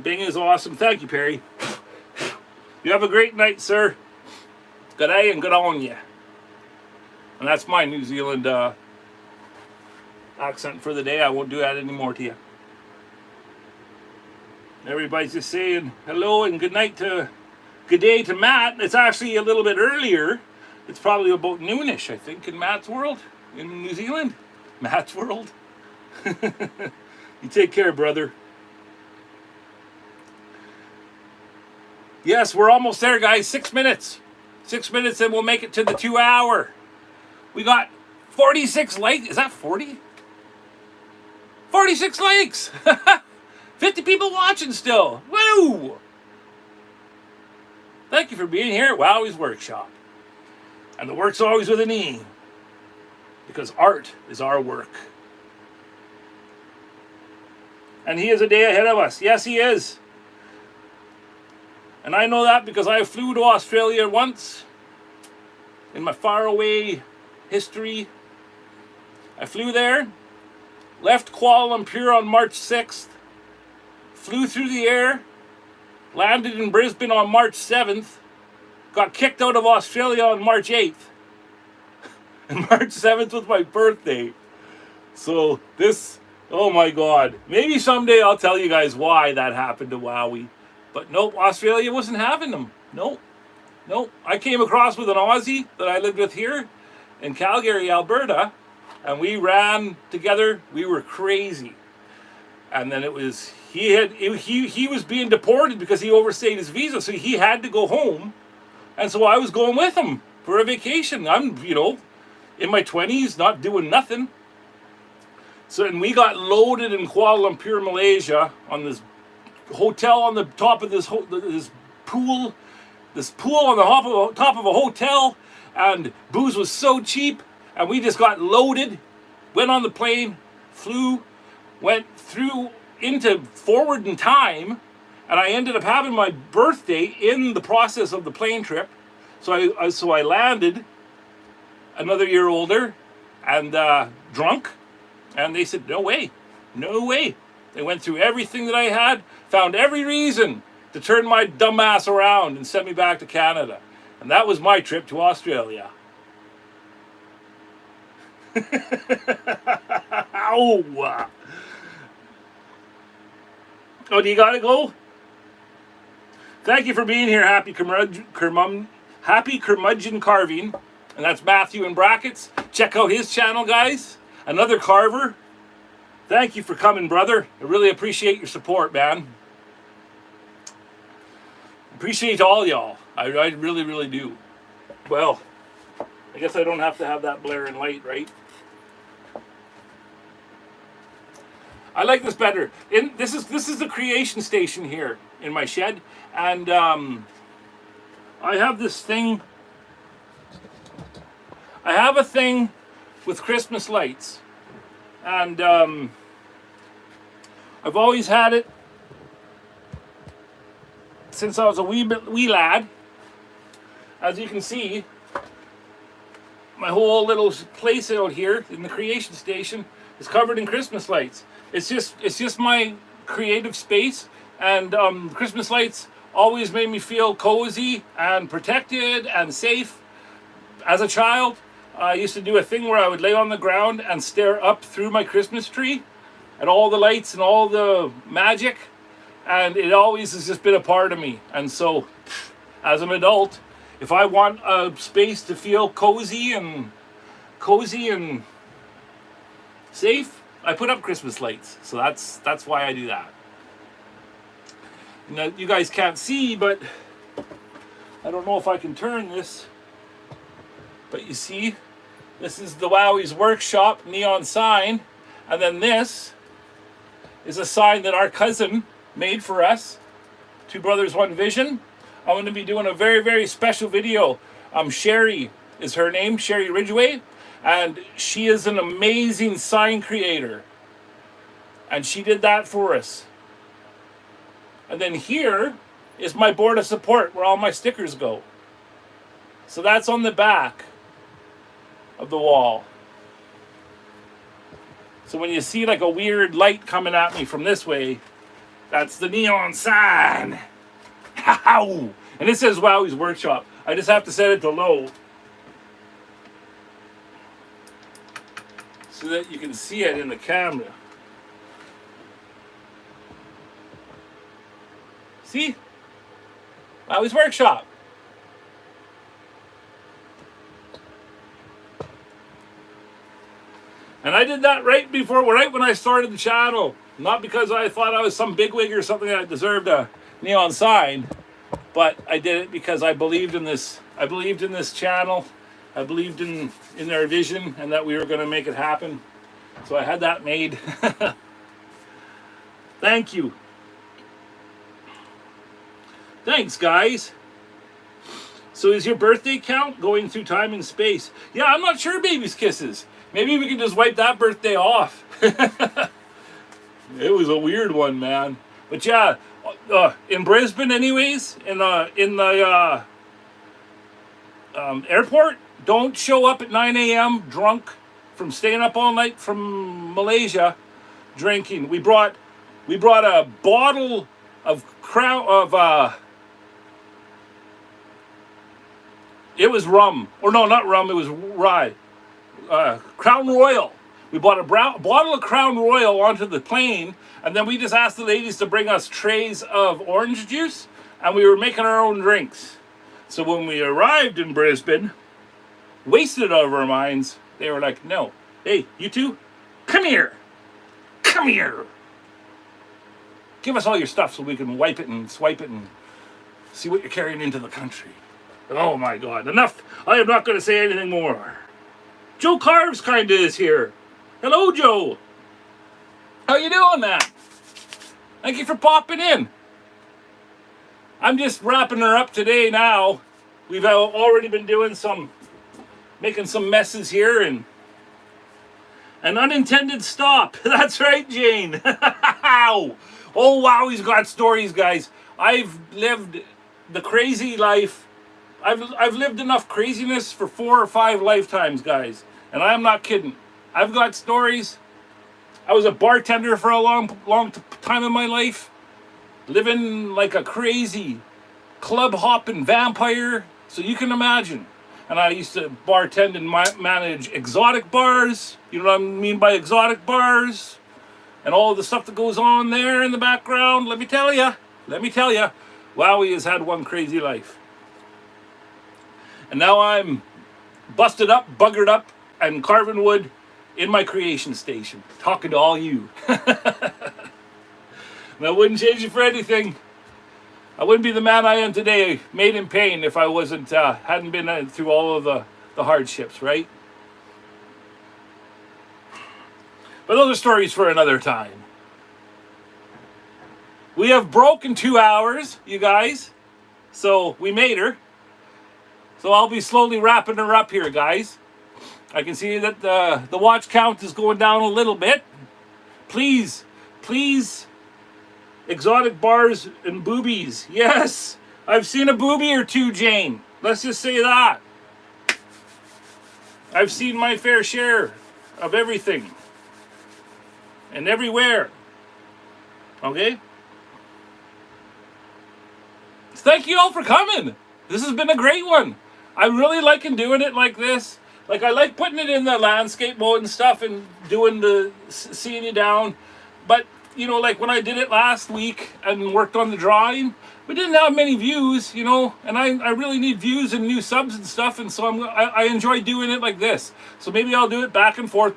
Bing is awesome. Thank you, Perry. You have a great night, sir. Good day and good on you. And that's my New Zealand accent for the day. I won't do that anymore to you. Everybody's just saying hello and good day to Matt. It's actually a little bit earlier. It's probably about noonish, I think, in Matt's world, in New Zealand. Matt's world. You take care, brother. Yes, we're almost there, guys. 6 minutes. 6 minutes and we'll make it to the 2 hour. We got 46 likes. Is that 40? 46 likes. 50 people watching still. Woo! Thank you for being here at Wowwy'z Workshop. And the work's always with an E. Because art is our work. And he is a day ahead of us. Yes, he is. And I know that because I flew to Australia once. In my faraway history. I flew there. Left Kuala Lumpur on March 6th. Flew through the air, landed in Brisbane on March 7th, got kicked out of Australia on March 8th. And March 7th was my birthday. So this, oh my God. Maybe someday I'll tell you guys why that happened to Wowi. But nope, Australia wasn't having them. Nope. I came across with an Aussie that I lived with here in Calgary, Alberta, and we ran together. We were crazy. And then it was, he was being deported because he overstayed his visa, so he had to go home. And so I was going with him. for a vacation. I'm, in my 20s, not doing nothing. So, and we got loaded in Kuala Lumpur, Malaysia, on this hotel on the top of this pool on the top of a hotel, and booze was so cheap, and we just got loaded, went on the plane, flew, went through into forward in time, and I ended up having my birthday in the process of the plane trip. So I landed another year older and drunk, and they said, no way. They went through everything that I had, found every reason to turn my dumb ass around and send me back to Canada. And that was my trip to Australia. Ow! Oh, do you gotta go? Thank you for being here, Happy Curmudgeon Carving. And that's Matthew in brackets. Check out his channel, guys. Another carver. Thank you for coming, brother. I really appreciate your support, man. Appreciate all y'all. I really, really do. Well, I guess I don't have to have that blaring light, right? I like this better. This is the creation station here in my shed, and I have this thing. I have a thing with Christmas lights, and I've always had it since I was a wee lad. As you can see, my whole little place out here in the creation station is covered in Christmas lights. It's just my creative space, and Christmas lights always made me feel cozy and protected and safe. As a child, I used to do a thing where I would lay on the ground and stare up through my Christmas tree at all the lights and all the magic, and it always has just been a part of me. And so, as an adult, if I want a space to feel cozy and safe, I put up Christmas lights. So that's why I do that. Now, you guys can't see, but I don't know if I can turn this. But you see, this is the Wowwy'z Workshop neon sign. And then this is a sign that our cousin made for us. Two Brothers, One Vision. I'm going to be doing a very, very special video. Sherry is her name, Sherry Ridgway. And she is an amazing sign creator. And she did that for us. And then here is my board of support where all my stickers go. So that's on the back of the wall. So when you see like a weird light coming at me from this way, that's the neon sign. How? And it says Wowwy'z Workshop. I just have to set it to low so that you can see it in the camera. See? Wowwy'z Workshop. And I did that right when I started the channel. Not because I thought I was some bigwig or something that deserved a neon sign, but I did it because I believed in this. I believed in this channel. I believed in their vision and that we were going to make it happen. So I had that made. Thank you. Thanks, guys. So is your birthday count going through time and space? Yeah, I'm not sure, baby's kisses. Maybe we can just wipe that birthday off. It was a weird one, man. But yeah, in Brisbane anyways, in the airport, don't show up at 9 a.m. drunk from staying up all night from Malaysia drinking. We brought a bottle of it was rum. Or no, not rum, it was rye. Crown Royal. We bought a bottle of Crown Royal onto the plane, and then we just asked the ladies to bring us trays of orange juice, and we were making our own drinks. So when we arrived in Brisbane, wasted out of our minds, they were like, no, hey, you two, come here. Come here. Give us all your stuff so we can wipe it and swipe it and see what you're carrying into the country. Oh my God, enough. I am not going to say anything more. Joe Carves kind of is here. Hello, Joe. How you doing, man? Thank you for popping in. I'm just wrapping her up today now. We've already been doing making some messes here, and an unintended stop. That's right, Jane. Oh, wow, he's got stories, guys. I've lived the crazy life. I've lived enough craziness for 4 or 5 lifetimes, guys. And I'm not kidding. I've got stories. I was a bartender for a long time in my life. Living like a crazy club hopping vampire. So you can imagine. And I used to bartend and manage exotic bars. You know what I mean by exotic bars? And all the stuff that goes on there in the background. Let me tell you. Wowi has had one crazy life. And now I'm busted up, buggered up, and carving wood in my creation station. Talking to all you. And I wouldn't change it for anything. I wouldn't be the man I am today, made in pain, if I hadn't been through all of the hardships, right? But those are stories for another time. We have broken 2 hours, you guys. So we made her. So I'll be slowly wrapping her up here, guys. I can see that the watch count is going down a little bit. Please, exotic bars and boobies. Yes, I've seen a boobie or two, Jane. Let's just say that. I've seen my fair share of everything. And everywhere. Okay? Thank you all for coming. This has been a great one. I'm really liking doing it like this. Like, I like putting it in the landscape mode and stuff and doing the seeing you down. But, you know, like when I did it last week and worked on the drawing, we didn't have many views, you know, and I really need views and new subs and stuff, and so I enjoy doing it like this. So maybe I'll do it back and forth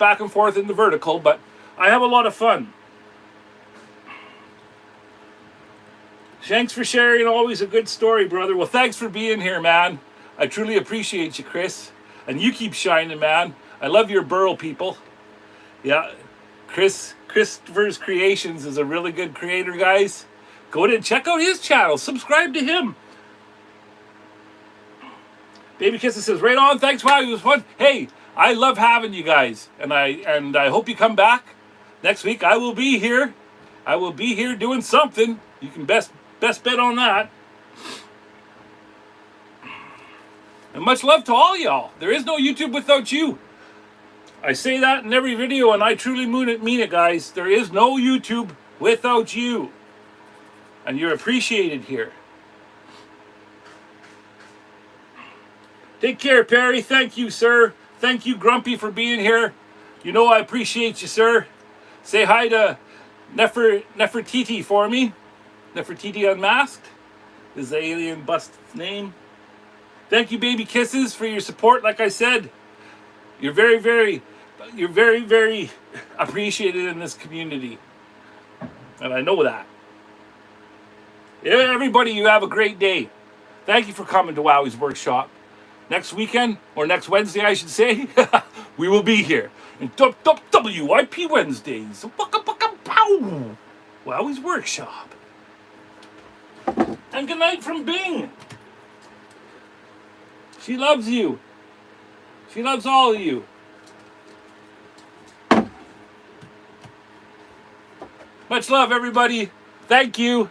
in the vertical, but I have a lot of fun. Thanks for sharing, always a good story, brother. Well, thanks for being here, man. I truly appreciate you, Chris. And you keep shining, man. I love your Burl people. Yeah, Christopher's Creations is a really good creator, guys. Go ahead and check out his channel. Subscribe to him. Baby Kisses says, right on. Thanks, wow, it was fun. Hey, I love having you guys. And I hope you come back. Next week, I will be here. I will be here doing something. You can best bet on that. And much love to all y'all. There is no YouTube without you. I say that in every video, and I truly mean it, guys. There is no YouTube without you. And you're appreciated here. Take care, Perry. Thank you, sir. Thank you, Grumpy, for being here. You know I appreciate you, sir. Say hi to Nefertiti for me. Nefertiti Unmasked is the alien bust name. Thank you, Baby Kisses, for your support. Like I said, you're very, very appreciated in this community. And I know that. Yeah, everybody, you have a great day. Thank you for coming to Wowwy'z Workshop. Next weekend, or next Wednesday, I should say, we will be here. In WIP Wednesdays. Wowwy'z Workshop. And good night from Bing. She loves you. She loves all of you. Much love, everybody. Thank you.